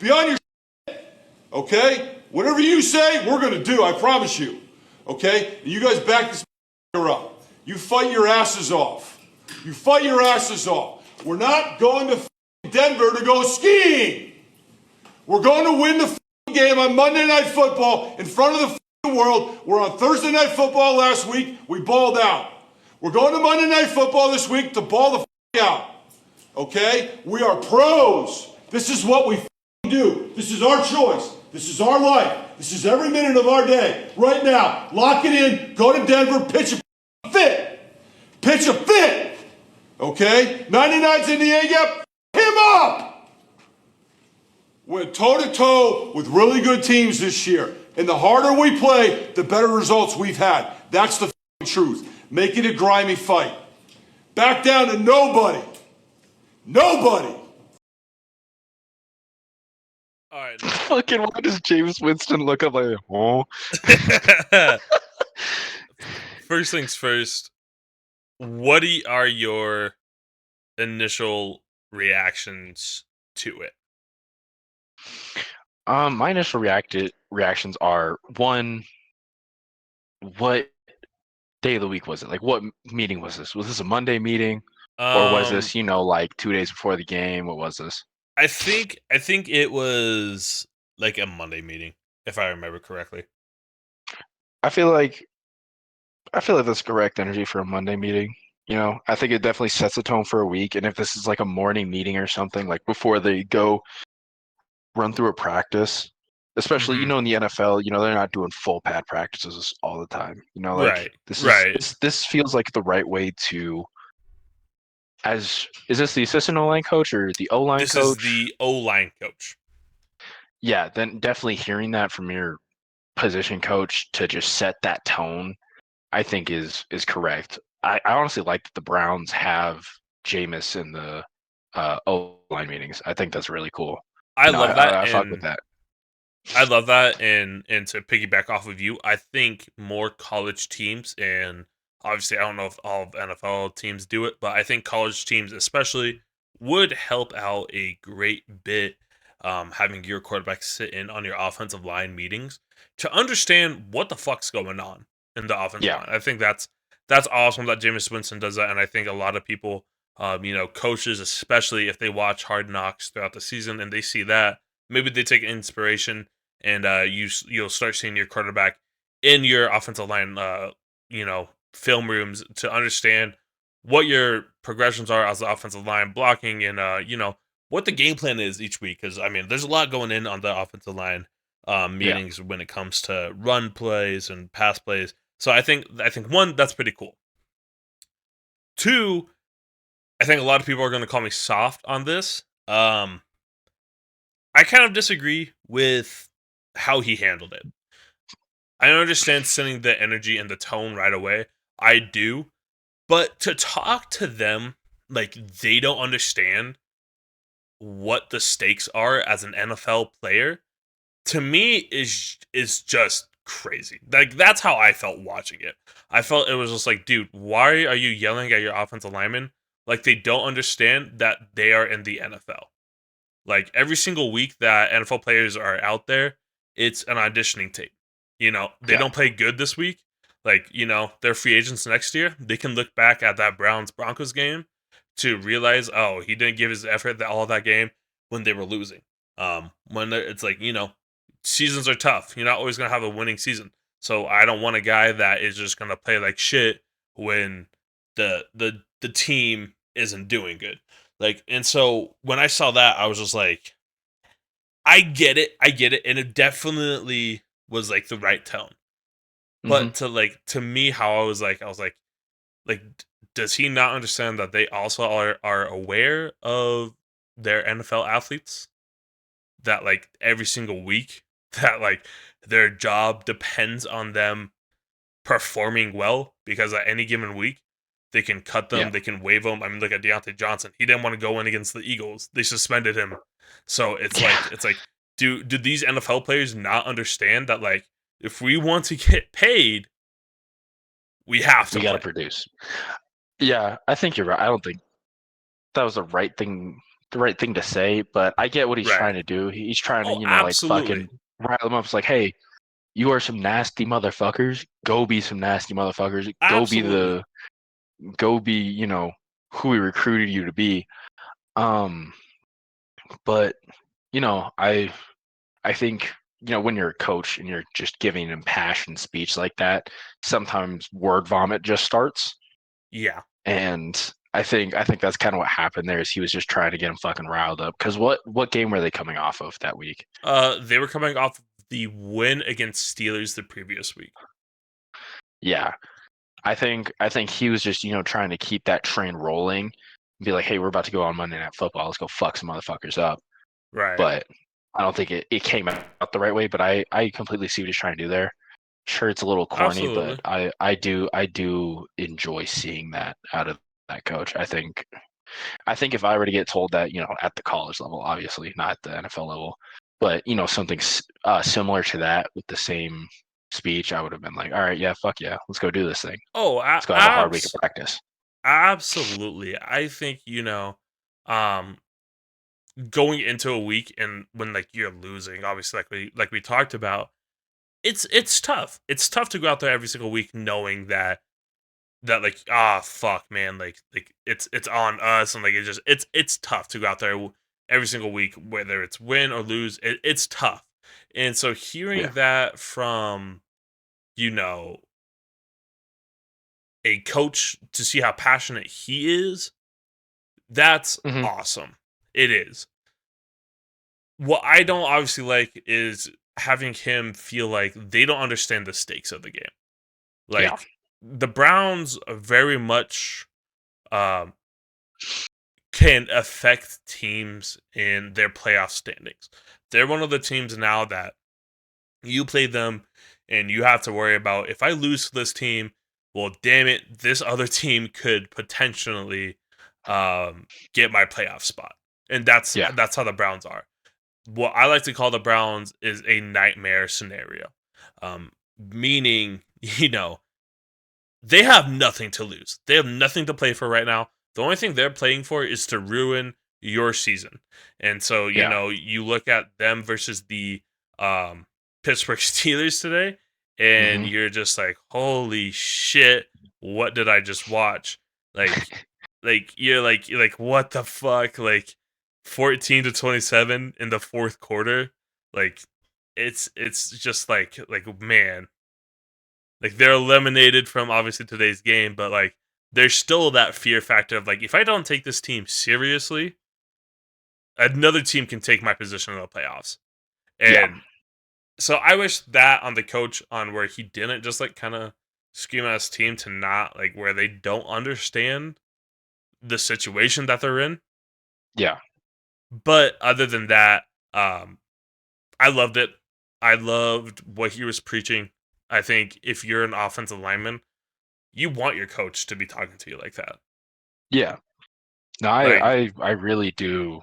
Be on your shit. Okay? Whatever you say, we're going to do. I promise you. Okay? You guys back this up. You fight your asses off. You fight your asses off. We're not going to Denver to go skiing. We're going to win the game on Monday Night Football in front of the world. We're on Thursday Night Football last week. We balled out. We're going to Monday Night Football this week to ball the out. Okay? We are pros. This is what we do. This is our choice. This is our life. This is every minute of our day. Right now. Lock it in. Go to Denver. Pitch a fit. Pitch a fit. Okay? 99's in the air. Yep. Him up. We're toe-to-toe with really good teams this year. And the harder we play, the better results we've had. That's the truth. Make it a grimy fight. Back down to nobody. Nobody. All right. Fucking, why does James Winston look up like, oh? First things first, what are your initial reactions to it? My initial reactions are, one, what day of the week was it? Like, what meeting was this? Was this a Monday meeting, or was Um, this, like 2 days before the game? What was this? I think it was like a Monday meeting, if I remember correctly. I feel like that's correct energy for a Monday meeting. I think it definitely sets the tone for a week. And if this is like a morning meeting or something, like before they go run through a practice, especially Mm-hmm. in the NFL, they're not doing full pad practices all the time. Like Right, right. this feels like the right way to. Is this the assistant O line coach or the O line This is coach? the O line coach. Yeah, then definitely hearing that from your position coach to just set that tone, I think is correct. I honestly like that the Browns have Jameis in the O line meetings. I think that's really cool. I love that, I fuck with and that. I love that, and to piggyback off of you, I think more college teams, and obviously I don't know if all of NFL teams do it, but I think college teams especially would help out a great bit, having your quarterback sit in on your offensive line meetings to understand what the fuck's going on in the offensive Yeah, line. I think that's awesome that Jameis Winston does that, and I think a lot of people, coaches especially if they watch Hard Knocks throughout the season and they see that, maybe they take inspiration and you'll start seeing your quarterback in your offensive line, film rooms to understand what your progressions are as the offensive line blocking and what the game plan is each week. Because I mean, there's a lot going in on the offensive line yeah, meetings when it comes to run plays and pass plays. So I think one, that's pretty cool. Two, I think a lot of people are going to call me soft on this. I kind of disagree with how he handled it. I understand sending the energy and the tone right away. I do. But to talk to them like they don't understand what the stakes are as an NFL player, to me is just crazy. Like that's how I felt watching it. I felt it was just like, dude, why are you yelling at your offensive linemen like they don't understand that they are in the NFL? Like every single week that NFL players are out there, it's an auditioning tape. They yeah, don't play good this week. Like, they're free agents next year. They can look back at that Browns Broncos game to realize, oh, he didn't give his effort all of that game when they were losing. When it's like, seasons are tough. You're not always gonna have a winning season. So I don't want a guy that is just gonna play like shit when the team isn't doing good. Like, and so when I saw that, I was just like, I get it, and it definitely was like the right tone. Mm-hmm. But to me, how I was like, does he not understand that they also are aware of their NFL athletes? That like every single week, that like their job depends on them performing well, because at any given week they can cut them, Yeah. they can waive them. I mean, look at Deontay Johnson. He didn't want to go in against the Eagles. They suspended him. So it's like, do these NFL players not understand that, like, if we want to get paid, we have to We got to play. produce. Yeah, I think you're right. I don't think that was the right thing to say, but I get what he's Right. trying to do. He's trying to, Oh, like absolutely. fucking rile them up. It's like, hey, you are some nasty motherfuckers. Go be some nasty motherfuckers. Absolutely. Go be, who we recruited you to be. But I think, when you're a coach and you're just giving an impassioned speech like that, sometimes word vomit just starts. Yeah. And I think that's kind of what happened there. Is he was just trying to get him fucking riled up. Because what game were they coming off of that week? They were coming off the win against Steelers the previous week. Yeah, I think he was just trying to keep that train rolling, and be like, hey, we're about to go on Monday Night Football. Let's go fuck some motherfuckers up. Right. But I don't think it came out the right way. But I completely see what he's trying to do there. Sure, it's a little corny, but Absolutely. I do enjoy seeing that out of that coach. I think if I were to get told that, at the college level, obviously not at the NFL level, but something similar to that with the same speech, I would have been like, all right, yeah, fuck yeah, let's go do this thing. Oh, Let's go have a hard week of practice. absolutely. I think, um going into a week, and when like you're losing, obviously, like we talked about, it's tough. It's tough to go out there every single week knowing that like, fuck, man, like it's on us, and like it's tough to go out there every single week, whether it's win or lose. It's tough. And so hearing Yeah. that from, you know a coach, to see how passionate he is, that's Hmm. awesome. It is. What I don't obviously like is having him feel like they don't understand the stakes of the game. Yeah. Like, the Browns very much um, can affect teams in their playoff standings. They're one of the teams now that you play them and you have to worry about, if I lose to this team, well, damn it, this other team could potentially get my playoff spot. And that's Yeah. that's how the Browns are. What I like to call the Browns is a nightmare scenario. Meaning, they have nothing to lose. They have nothing to play for right now. The only thing they're playing for is to ruin your season. And so, Yeah. you look at them versus the um, Pittsburgh Steelers today, and Hmm. you're just like, holy shit, what did I just watch? Like, you're like, what the fuck? Like, 14-27 in the fourth quarter. Like, it's just like, man, like, they're eliminated from obviously today's game, but like there's still that fear factor of, like, if I don't take this team seriously, another team can take my position in the playoffs. Yeah. And so I wish that on the coach, on where he didn't just like kind of scream at his team to not, like, where they don't understand the situation that they're in. Yeah. But other than that, I loved it. I loved what he was preaching. I think if you're an offensive lineman, you want your coach to be talking to you like that. Yeah. No, Like, I really do.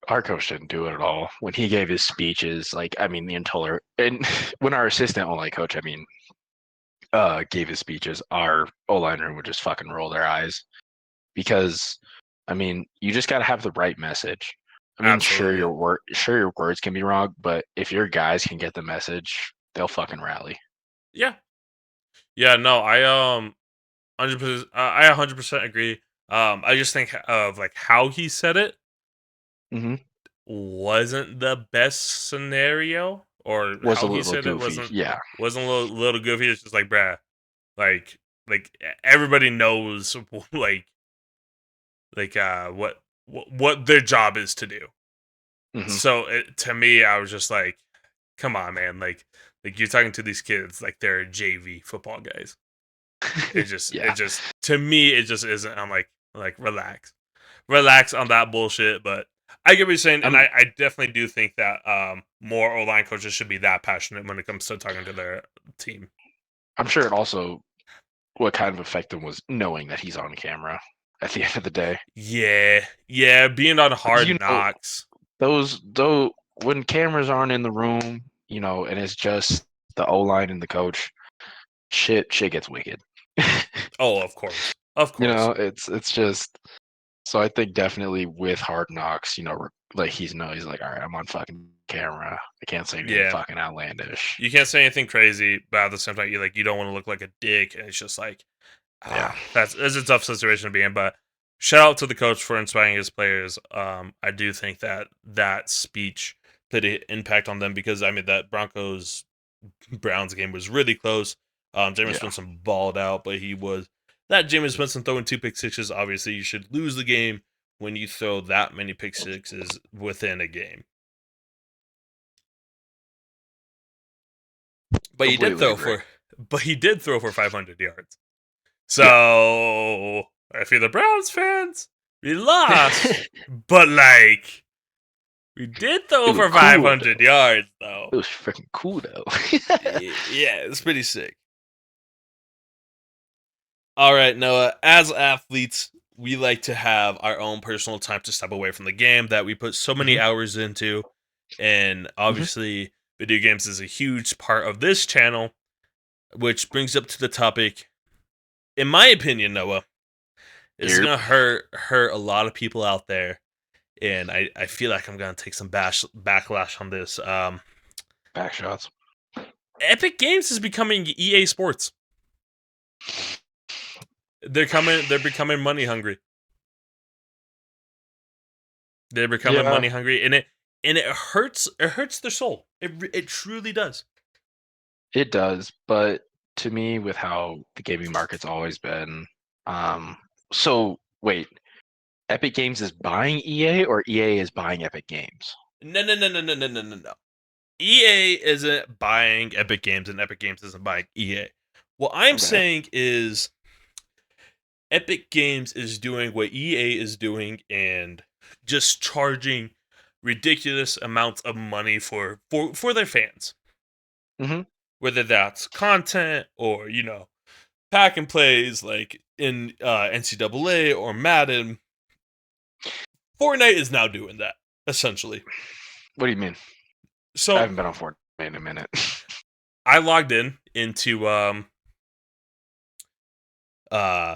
Our coach didn't do it at all when he gave his speeches. Like, I mean, the entire and when our assistant O-line coach, gave his speeches, our O-line room would just fucking roll their eyes because, I mean, you just got to have the right message. I mean, absolutely. sure your words can be wrong, but if your guys can get the message, they'll fucking rally. Yeah. Yeah, no, I 100%, I 100% agree. I just think of like how he said it Hmm. wasn't the best scenario, or Was a how he little said it goofy. Yeah. wasn't a little goofy. It's just like, bruh, like everybody knows like what their job is to do. Hmm. So to me, I was just like, come on, man, you're talking to these kids like they're JV football guys. Yeah. It just to me it just isn't. I'm like relax on that bullshit. But I get what you're saying, and I'm I definitely do think that more O line coaches should be that passionate when it comes to talking to their team. I'm sure it also what kind of affect him was knowing that he's on camera at the end of the day. Yeah, yeah, being on Because Hard Knocks. those though when cameras aren't in the room, and it's just the O line and the coach, shit gets wicked. Oh, of course. It's just so I think definitely with Hard Knocks, like he's like, all right, I'm on fucking camera. I can't say anything Yeah, fucking outlandish. you can't say anything crazy, but at the same time, you don't want to look like a dick, and it's just like Yeah. that's a tough situation to be in. But shout out to the coach for inspiring his players. I do think that speech played an impact on them, because I mean that Broncos Browns game was really close. Jameis Yeah. Winston balled out, but that Jameis Winston throwing 2 pick sixes. Obviously, you should lose the game when you throw that many pick sixes within a game. But he did Completely throw agree. for, but he did throw for 500 yards. Yeah. So if you're the Browns fans, we lost, but like we did throw It was for cool 500 though. yards, though. It was freaking cool though. Yeah, it's pretty sick. All right, Noah. As athletes, we like to have our own personal time to step away from the game that we put so many Hmm. hours into, and Hmm. obviously, video games is a huge part of this channel. Which brings up to the topic. In my opinion, Noah, this is Yep. gonna hurt a lot of people out there, and I feel like I'm gonna take some backlash on this. Back shots. Epic Games is becoming EA Sports. They're becoming money hungry. They're becoming Yeah, money hungry, and it hurts. It hurts their soul. It truly does. it does. But to me, with how the gaming market's always been, so wait, Epic Games is buying EA or EA is buying Epic Games? No. EA isn't buying Epic Games, and Epic Games isn't buying EA. What I'm Okay. saying is Epic Games is doing what EA is doing and just charging ridiculous amounts of money for their fans. Hmm. Whether that's content or, pack and plays like in NCAA or Madden. Fortnite is now doing that, essentially. What do you mean? I So haven't been on Fortnite in a minute. I logged into uh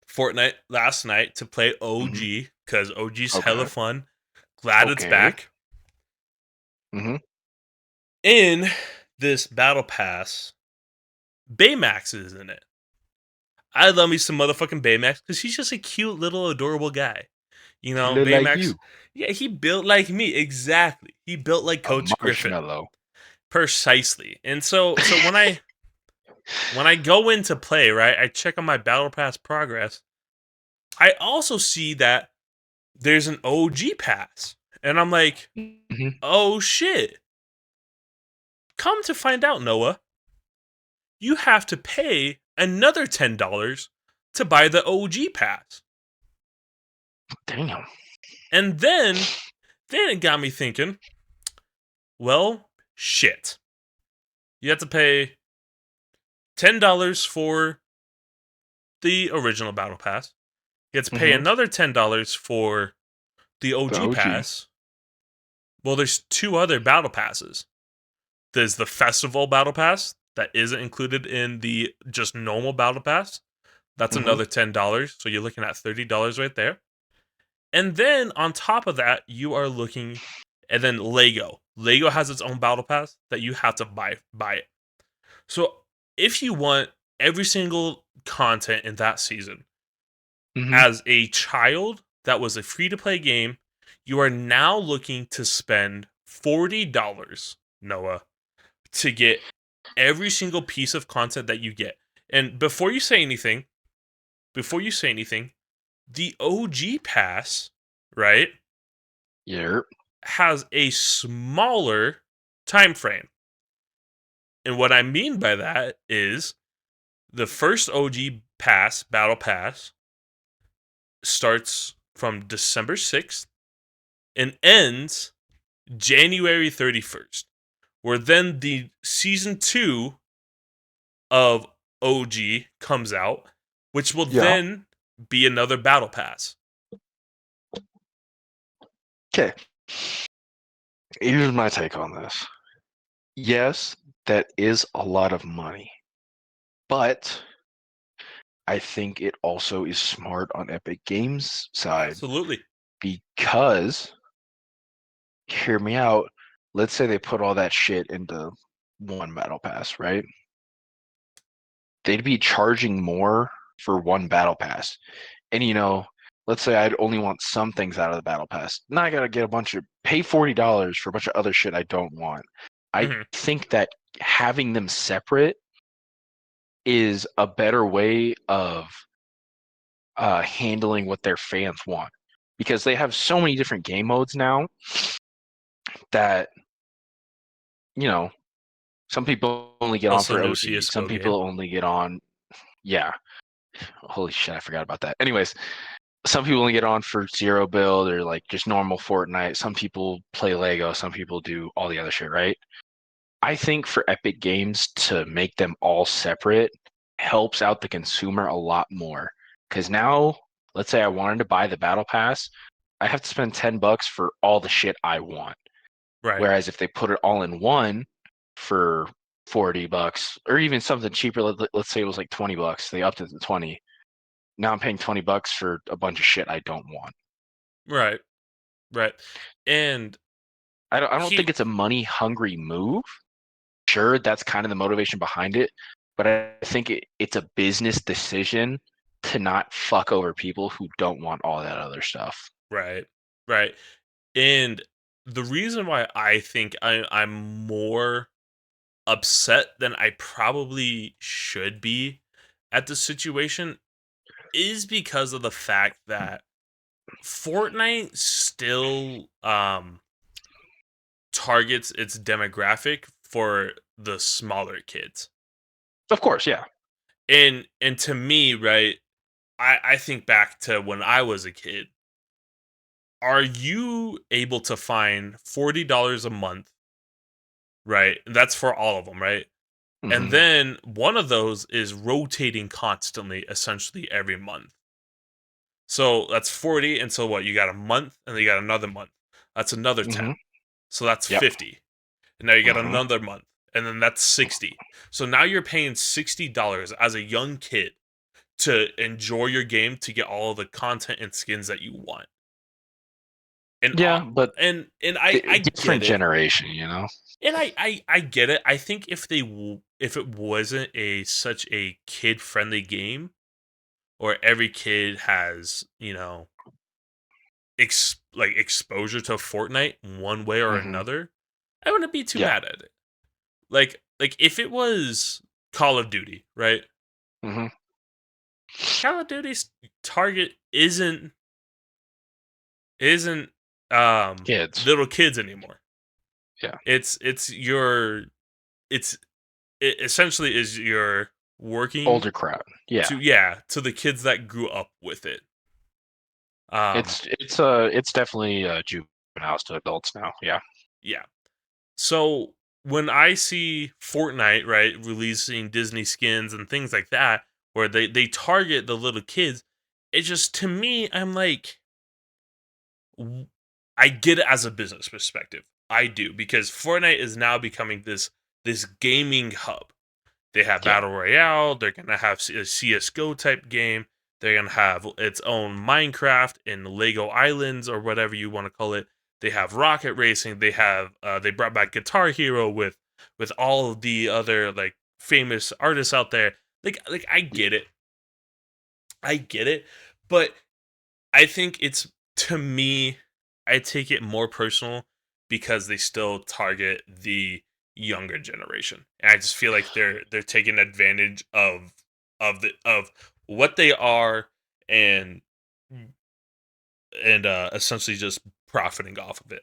Fortnite last night to play Hmm. OG, because OG's hella Okay. fun. Glad it's Okay. back. Hmm. In this battle pass, Baymax is in it. I love me some motherfucking Baymax because he's just a cute little adorable guy. He look like Baymax. you, Yeah, he built like me, exactly. He built like a Coach Griffin, marshmallow. precisely. And so when I go into play, right, I check on my battle pass progress. I also see that there's an OG pass, and I'm like, Hmm. oh shit. Come to find out, Noah, you have to pay another $10 to buy the OG pass. Damn. And then it got me thinking, well, shit. You have to pay $10 for the original battle pass. You have to pay Hmm. another $10 for the The OG OG. pass. Well, there's 2 other battle passes. There's the festival battle pass that isn't included in the just normal battle pass. That's Hmm. another $10. So you're looking at $30 right there. And then on top of that, you are looking, and then Lego. Lego has its own battle pass that you have to buy it. So if you want every single content in that season Mhm. as a child that was a free to play game, you are now looking to spend $40, Noah, to get every single piece of content that you get. And before you say anything, the OG pass, right, Yep. has a smaller time frame. And what I mean by that is the first OG pass, battle pass, starts from December 6th and ends January 31st. Where then the season 2 of OG comes out, which will Yeah. then be another battle pass. Okay. Here's my take on this. Yes, that is a lot of money, but I think it also is smart on Epic Games' side Absolutely. because, hear me out, let's say they put all that shit into one battle pass, right? They'd be charging more for one battle pass. And let's say I'd only want some things out of the battle pass. Now I gotta get pay $40 for a bunch of other shit I don't want. I Mhm. think that having them separate is a better way of handling what their fans want, because they have so many different game modes now that you know some people only get on Also, for new OG, some CS:GO game. people only get on. Yeah, holy shit, I forgot about that. Anyways, some people only get on for zero build or like just normal Fortnite. Some people play Lego. Some people do all the other shit, right? I think for Epic Games to make them all separate helps out the consumer a lot more. Because now, let's say I wanted to buy the Battle Pass, I have to spend $10 for all the shit I want. Right. Whereas if they put it all in one for $40, or even something cheaper, let's say it was like $20, they upped it to 20. Now I'm paying $20 for a bunch of shit I don't want. Right. Right. And I don't think he it's a money hungry move. Sure, that's kind of the motivation behind it, but I think it's a business decision to not fuck over people who don't want all that other stuff. right. Right. And the reason why I think I'm more upset than I probably should be at the situation is because of the fact that Fortnite still targets its demographic for the smaller kids. Of course, yeah. And to me, right, I think back to when I was a kid. Are you able to find $40 a month, right? And that's for all of them, right? And Hmm. then one of those is rotating constantly, essentially every month. So that's 40. And so what? You got a month and then you got another month. That's another Hmm. 10. So that's Yep. 50. And now you got Hmm. another month. And then that's 60. So now you're paying $60 as a young kid to enjoy your game to get all the content and skins that you want. And Yeah, but and I get different it. generation. And I get it. I think if it wasn't a such a kid friendly game, or every kid has like exposure to Fortnite one way or Hmm. another, I wouldn't be too Yeah. mad at it. Like if it was Call of Duty, right? Hmm. Call of Duty's target isn't Kids. little kids anymore. Yeah. It's your it's it essentially is your working Older crowd. Yeah. to the kids that grew up with it. Um It's definitely juveniles to adults now. Yeah. yeah. So when I see Fortnite, right, releasing Disney skins and things like that, where they target the little kids, it just to me, I'm like, I get it as a business perspective. I do because Fortnite is now becoming this gaming hub. They have Yeah. battle royale. They're gonna have a CS:GO type game. They're gonna have its own Minecraft and Lego Islands or whatever you want to call it. They have rocket racing. They brought back Guitar Hero with all of the other like famous artists out there. Like I get it. But I think it's, to me, I take it more personal because they still target the younger generation. And I just feel like they're taking advantage of what they are, and essentially just profiting off of it.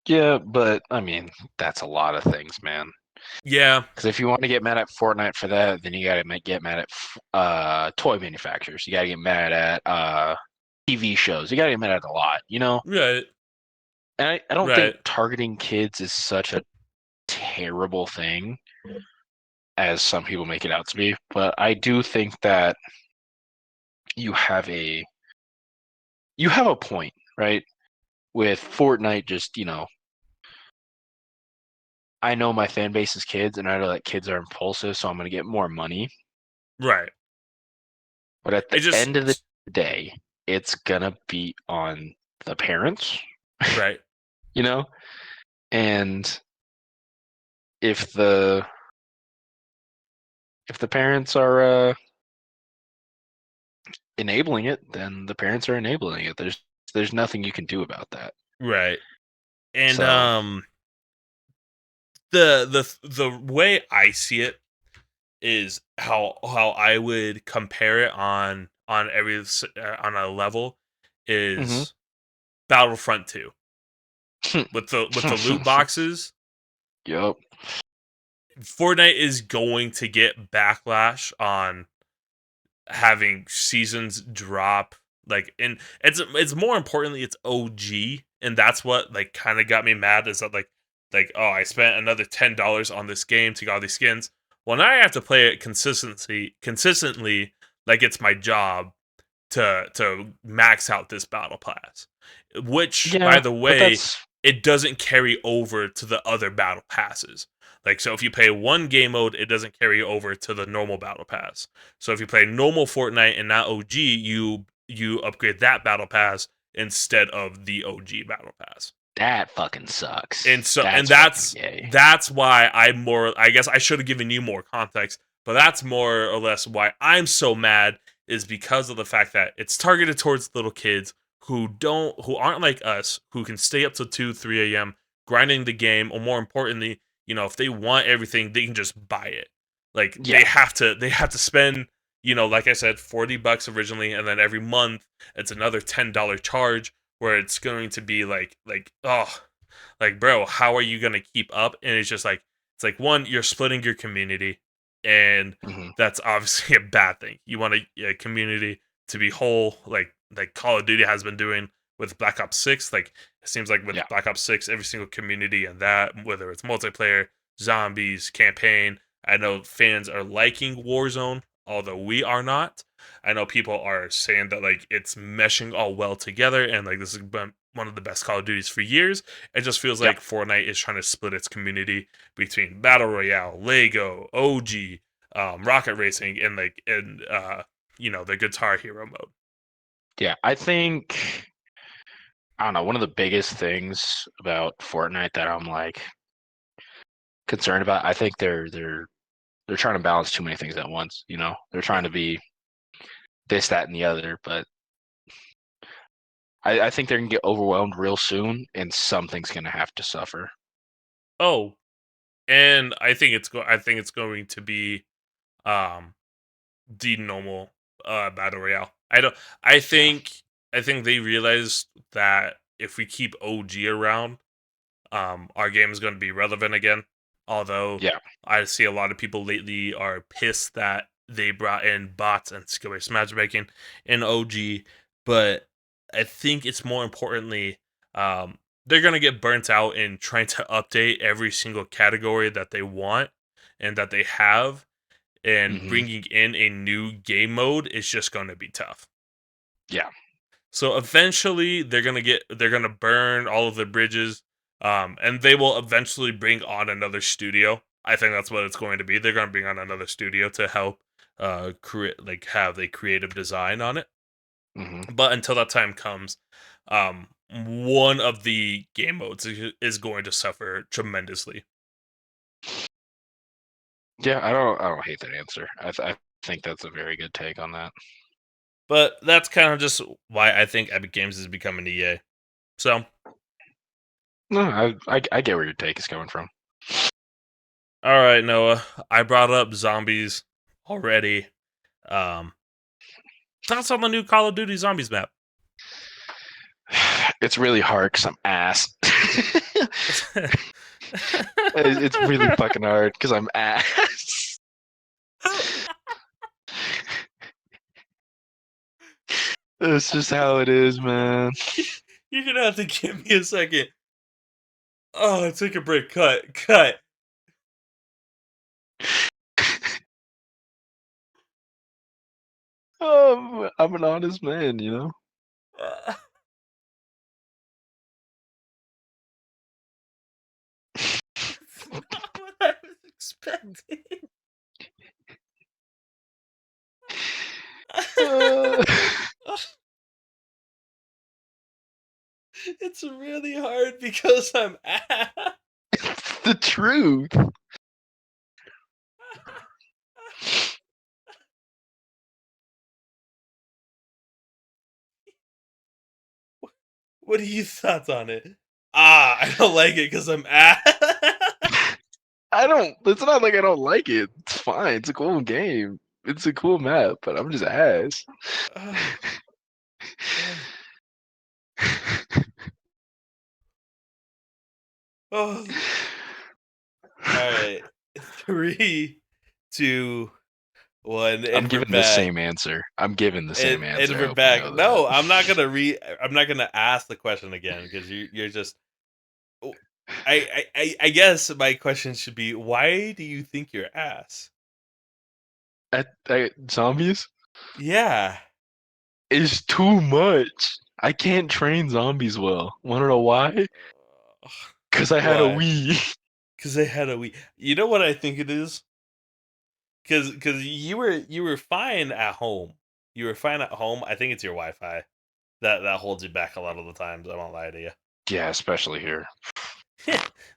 Yeah, but I mean, that's a lot of things, man. Yeah, Because if you want to get mad at Fortnite for that, then you got to get mad at toy manufacturers. You got to get mad at TV shows. You got to get mad at a lot, you know? right, And I don't think right, targeting kids is such a terrible thing as some people make it out to be. But I do think that you have a point, right? With Fortnite, just I know my fan base is kids, and I know that kids are impulsive, so I'm gonna get more money. right. But at the It just end of the day, it's gonna be on the parents, right, you know? And if the parents are enabling it, then the parents are enabling it. There's nothing you can do about that. right. And So, the way I see it is how I would compare it on on a level hmm is Battlefront 2 with the loot boxes. Yep. Fortnite is going to get backlash on having seasons drop, like, and it's more importantly it's OG, and that's what like kind of got me mad, is that like, oh, I spent another $10 on this game to get all these skins. Well, now I have to play it consistently, like it's my job to max out this battle pass, which, by Yeah, the but way, that's it doesn't carry over to the other battle passes. Like, so if you play one game mode, it doesn't carry over to the normal battle pass. So if you play normal Fortnite and not OG, you upgrade that battle pass instead of the OG battle pass. that fucking sucks. And so, and That's fucking that's gay. that's why I'm more, I guess I should have given you more context, but that's more or less why I'm so mad, is because of the fact that it's targeted towards little kids who aren't like us, who can stay up to 2 3 a.m. grinding the game, or more importantly, if they want everything, they can just buy it. Like, Yeah. they have to spend, like I said, $40 originally, and then every month it's another $10 charge, where it's going to be like, oh, like, bro, how are you gonna keep up? And it's just like, it's like, one, you're splitting your community, and hmm that's obviously a bad thing. You want a community to be whole, like Call of Duty has been doing with Black Ops 6. Like, it seems like with Yeah. Black Ops 6, every single community and that, whether it's multiplayer, zombies, campaign. I know fans are liking Warzone, although we are not. I know people are saying that like it's meshing all well together, and like this has been one of the best Call of Duties for years. It just feels Yep. like Fortnite is trying to split its community between Battle Royale, Lego, OG, Rocket Racing, and the Guitar Hero mode. Yeah. I don't know, one of the biggest things about Fortnite that I'm like concerned about, I think they're trying to balance too many things at once, you know? They're trying Yeah. to be this, that, and the other, but I think they're gonna get overwhelmed real soon, and something's gonna have to suffer. Oh, and I think it's going to be um the normal battle royale. I don't. I Yeah. think I think they realized that if we keep OG around, our game is going to be relevant again. Although Yeah. I see a lot of people lately are pissed that they brought in bots and skill-based matchmaking in OG, but I think it's more importantly, they're going to get burnt out in trying to update every single category that they want and that they have, and hmm bringing in a new game mode is just going to be tough. Yeah. So eventually they're gonna burn all of the bridges, and they will eventually bring on another studio. I think that's what it's going to be. They're gonna bring on another studio to help create, like, have a creative design on it. hmm But until that time comes, one of the game modes is going to suffer tremendously. Yeah, I don't hate that answer. I think that's a very good take on that. But that's kind of just why I think Epic Games is becoming EA. So, No, I get where your take is coming from. all right, Noah, I brought up zombies already. Thoughts on the new Call of Duty Zombies map? It's really hard because I'm ass. It's really fucking hard because I'm ass. That's just how it is, man. You're gonna have to give me a second. Oh, take a break. Cut. I'm an honest man, you know. It's not what I was expecting. Uh, It's really hard because I'm ass. it's the truth. What are your thoughts on it? I don't like it because I'm ass. I don't. It's not like I don't like it. It's fine. It's a cool game. It's a cool map, but I'm just ass. Oh. All right. 3, 2, 1, I'm and we're giving the back. same answer. I'm giving the same And answer. I we're hope you back. know that. No, I'm not gonna ask the question again because you're just. Oh, I guess my question should be, why do you think you're ass? Zombies Yeah. is too much. I can't train zombies well. Wanna know why? Because I had a Why? Wii. Because they had a Wii. You know what I think it is? Because you were fine at home. You were fine at home. I think it's your Wi-Fi that holds you back a lot of the times. I won't lie to you. Yeah, especially here.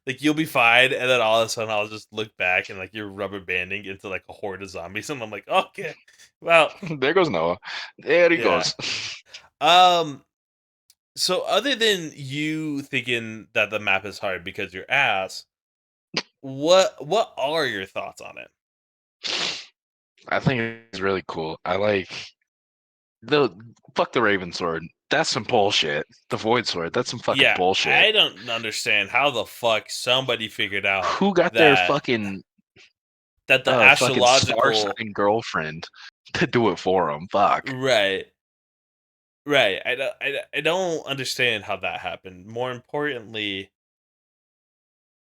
Like you'll be fine, and then all of a sudden I'll just look back and like you're rubber banding into like a horde of zombies, and I'm like, okay, well, There goes Noah. There he yeah. goes. Um. So other than you thinking that the map is hard because you're ass, what are your thoughts on it? I think it's really cool. I like the fuck the Raven Sword. That's some bullshit. The Void Sword. That's some fucking Yeah, bullshit. I don't understand how the fuck somebody figured out Who got their that the fucking star astrological sign girlfriend to do it for them? Fuck. right. Right. I don't understand how that happened. More importantly,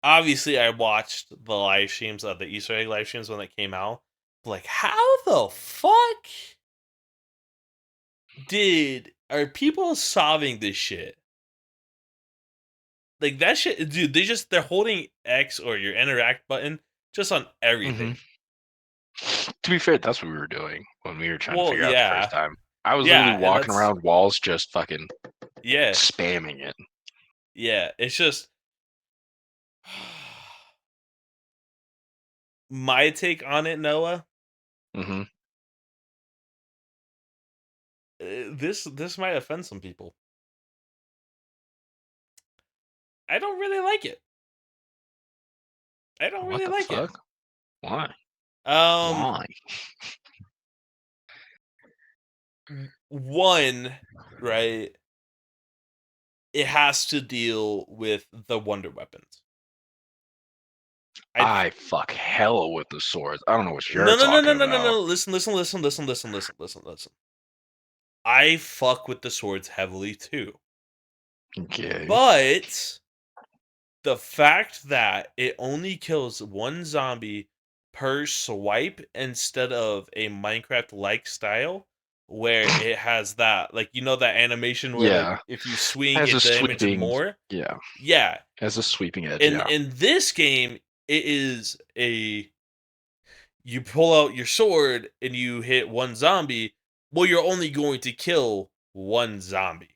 obviously I watched the live streams of the Easter egg live streams when it came out. Like, how the fuck are people solving this shit? Like that shit, dude, they're holding X or your interact button just on everything. To be fair, that's what we were doing when we were trying to Well, figure out the first yeah. time. I was literally Yeah, and walking that's around walls just fucking yeah. spamming it. Yeah, it's just my take on it, Noah. hmm This might offend some people. I don't really like it. I don't What really the like it. fuck? Why? Um, Why? one, right? It has to deal with the wonder weapons. I I fuck hella with the swords. I don't know what you're no no no no talking no no about. no. Listen. I fuck with the swords heavily too, Okay. but the fact that it only kills one zombie per swipe instead of a Minecraft like style where it has that that animation where like Yeah. if you swing Has a it damages sweeping. more. Yeah. Yeah. Has a sweeping edge. In Yeah. this game it is a you pull out your sword and you hit one zombie, well you're only going to kill one zombie.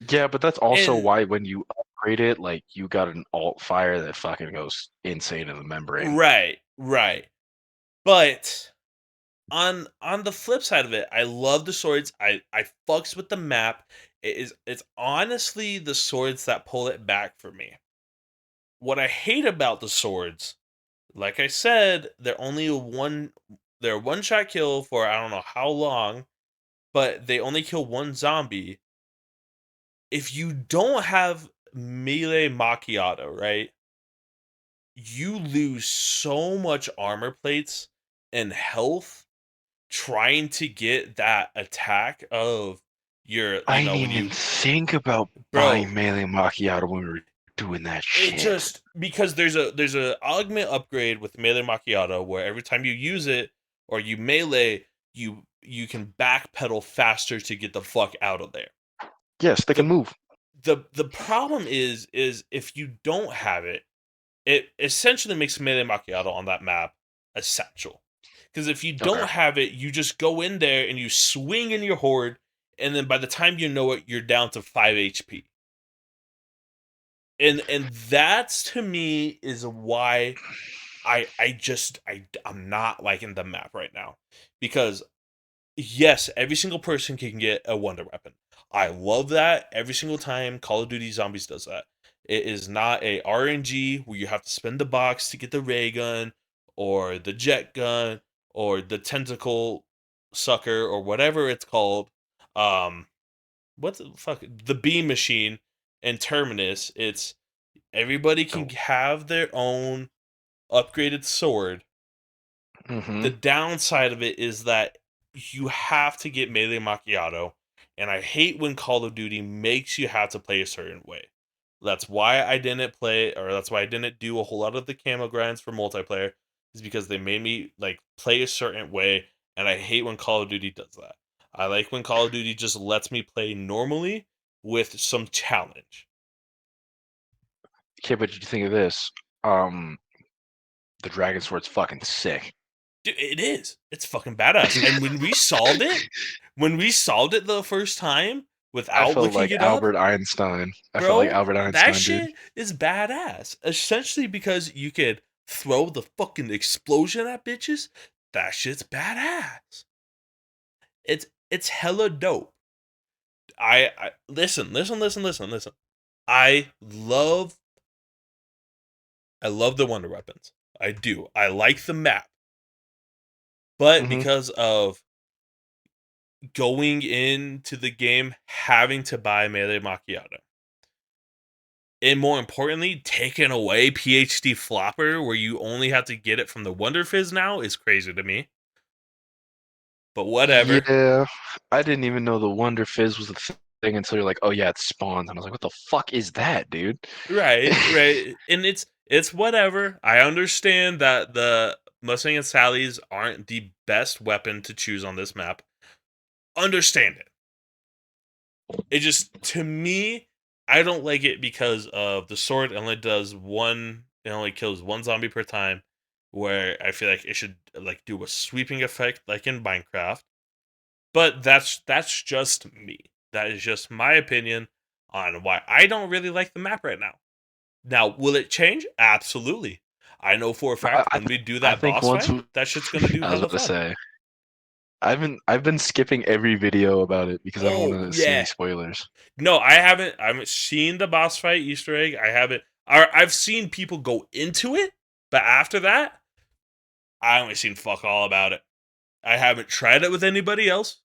Yeah, but that's also And why when you upgrade it, like you got an alt fire that fucking goes insane in the membrane. Right. But on the flip side of it, I love the swords. I fucks with the map. It's honestly the swords that pull it back for me. What I hate about the swords, like I said, they're a one shot kill for I don't know how long, but they only kill one zombie. If you don't have melee macchiato, right? You lose so much armor plates and health trying to get that attack of I didn't when even you think about bro buying melee macchiato when we were doing that it shit. just because there's a augment upgrade with melee macchiato where every time you use it or you melee you can backpedal faster to get the fuck out of there. Yes, they the can move. the problem is if you don't have it, it essentially makes melee macchiato on that map essential. Because if you Okay. don't have it, you just go in there and you swing in your horde, and then by the time you know it, you're down to 5 HP. And that's to me is why I'm not liking the map right now. Because yes, every single person can get a wonder weapon. I love that every single time Call of Duty Zombies does that. It is not a RNG where you have to spend the box to get the ray gun or the jet gun or the tentacle sucker or whatever it's called. What's the fuck the beam machine and Terminus. It's everybody can have their own upgraded sword. Mm-hmm. The downside of it is that you have to get melee macchiato, and I hate when Call of Duty makes you have to play a certain way. That's why I didn't play, or that's why I didn't do a whole lot of the camo grinds for multiplayer, is because they made me like play a certain way, and I hate when Call of Duty does that. I like when Call of Duty just lets me play normally with some challenge. Okay, but did you think of this? The Dragon Sword's fucking sick. Dude, it is. It's fucking badass. And when we solved it the first time I without felt looking like it up, Albert Einstein. I felt like bro, Albert that Einstein, dude. shit is badass. Essentially because you could throw the fucking explosion at bitches. That shit's badass. It's hella dope. I listen. I love the wonder weapons. I do. I like the map. But Mm-hmm. because of going into the game having to buy melee macchiato, and more importantly, taking away PhD flopper where you only have to get it from the Wonder Fizz now is crazy to me. But whatever. Yeah, I didn't even know the Wonder Fizz was a thing until you're like, oh yeah, it spawns, and I was like, what the fuck is that, dude? Right. And it's whatever. I understand that the Mustang and Sally's aren't the best weapon to choose on this map. Understand it. It just to me, I don't like it because of the sword only it only kills one zombie per time, where I feel like it should like do a sweeping effect like in Minecraft. But that's just me. That is just my opinion on why I don't really like the map right now. Now, will it change? Absolutely. I know for a I, fact I, when we do I that think boss once fight, that shit's gonna do I was hella about to fun. say, I've been skipping every video about it because I don't Oh want to see any yeah. spoilers. No, I haven't seen the boss fight Easter egg. I haven't. I've seen people go into it, but after that, I only seen fuck all about it. I haven't tried it with anybody else.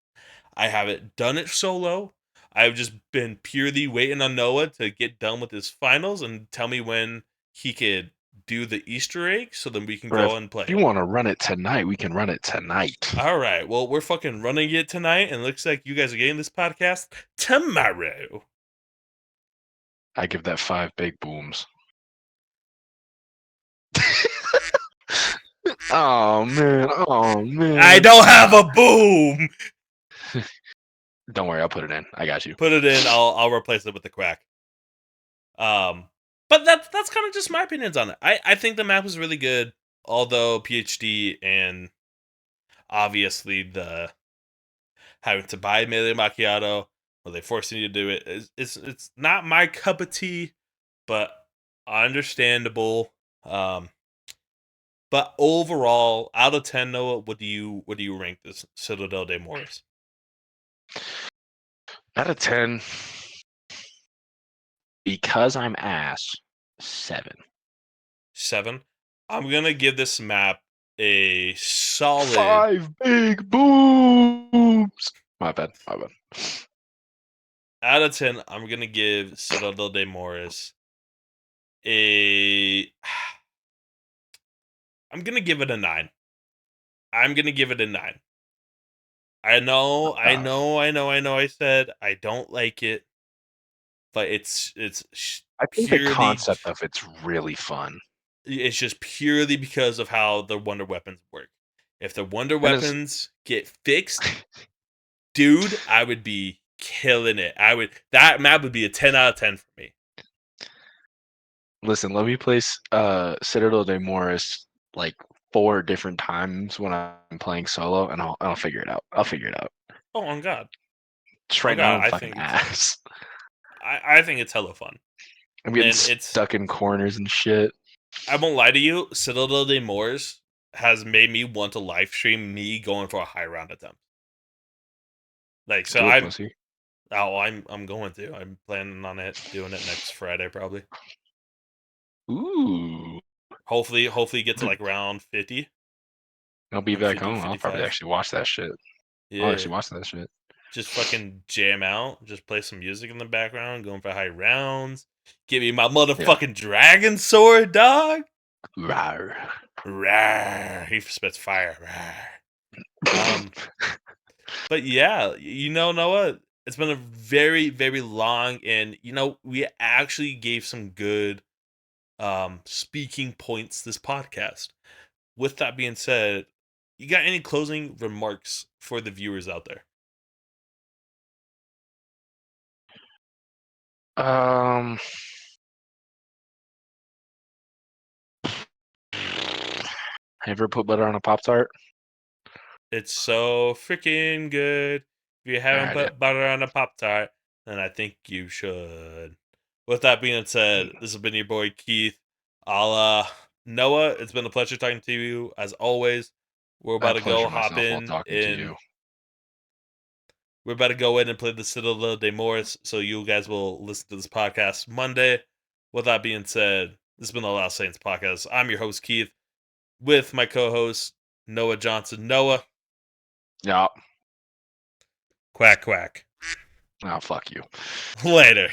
I haven't done it solo. I've just been purely waiting on Noah to get done with his finals and tell me when he could do the Easter egg so then we can Or go and play if you it. want to run it tonight, we can run it tonight. All right. Well, we're fucking running it tonight, and it looks like you guys are getting this podcast tomorrow. I give that 5 big booms. Oh man, oh man. I don't have a boom. Don't worry, I'll put it in. I got you. Put it in. I'll replace it with the quack. But that's kind of just my opinions on it. I think the map is really good, although PhD and obviously the having to buy melee macchiato or they forcing you to do it it's not my cup of tea. but understandable. But overall, out of 10, Noah, what do you rank this Citadel de Morris? Out of 10, because I'm ass, 7. 7. I'm gonna give this map a solid 5 big booms. My bad. out of 10. I'm gonna give Citadel de Morris a. I'm gonna give it a 9. I'm gonna give it a 9. I know. I said I don't like it, but it's I think the purely concept of it's really fun. it's just purely because of how the wonder weapons work. If the wonder And it's weapons get fixed, dude, I would be killing it. That map would be a 10 out of 10 for me. listen, let me place Citadel de Morris like 4 different times when I'm playing solo, and I'll figure it out. I'll figure it out. Oh, on God. Just On right now, God, I'm fucking ass. I think it's hella fun. I'm getting And stuck in corners and shit. I won't lie to you, Citadel de Morris has made me want to live stream me going for a high round attempt. Like, so Do it, pussy. I'm going to. I'm planning on doing it next Friday probably. Ooh. Hopefully get to like round 50. I'll be Round back 50, home. I'll probably 55. actually watch that shit. I'll Yeah. actually watch that shit. Just fucking jam out. Just play some music in the background, going for high rounds. Give me my motherfucking dragon sword, dog. Rawr. Rawr. He spits fire. Rawr. But yeah, Noah, it's been a very, very long, and we actually gave some good speaking points this podcast. With that being said, you got any closing remarks for the viewers out there? Ever put butter on a Pop-Tart? It's so freaking good. If you haven't Alright, yeah. put butter on a Pop Tart, then I think you should. With that being said, this has been your boy Keith. Noah, it's been a pleasure talking to you as always. We're I about to go pleasure hop myself while in talking to you. we're about to go in and play the Citadel de Morris, so you guys will listen to this podcast Monday. With that being said, this has been the Last Saints podcast. I'm your host, Keith, with my co-host, Noah Johnson. Noah, Yeah. quack, quack. Oh, fuck you. Later.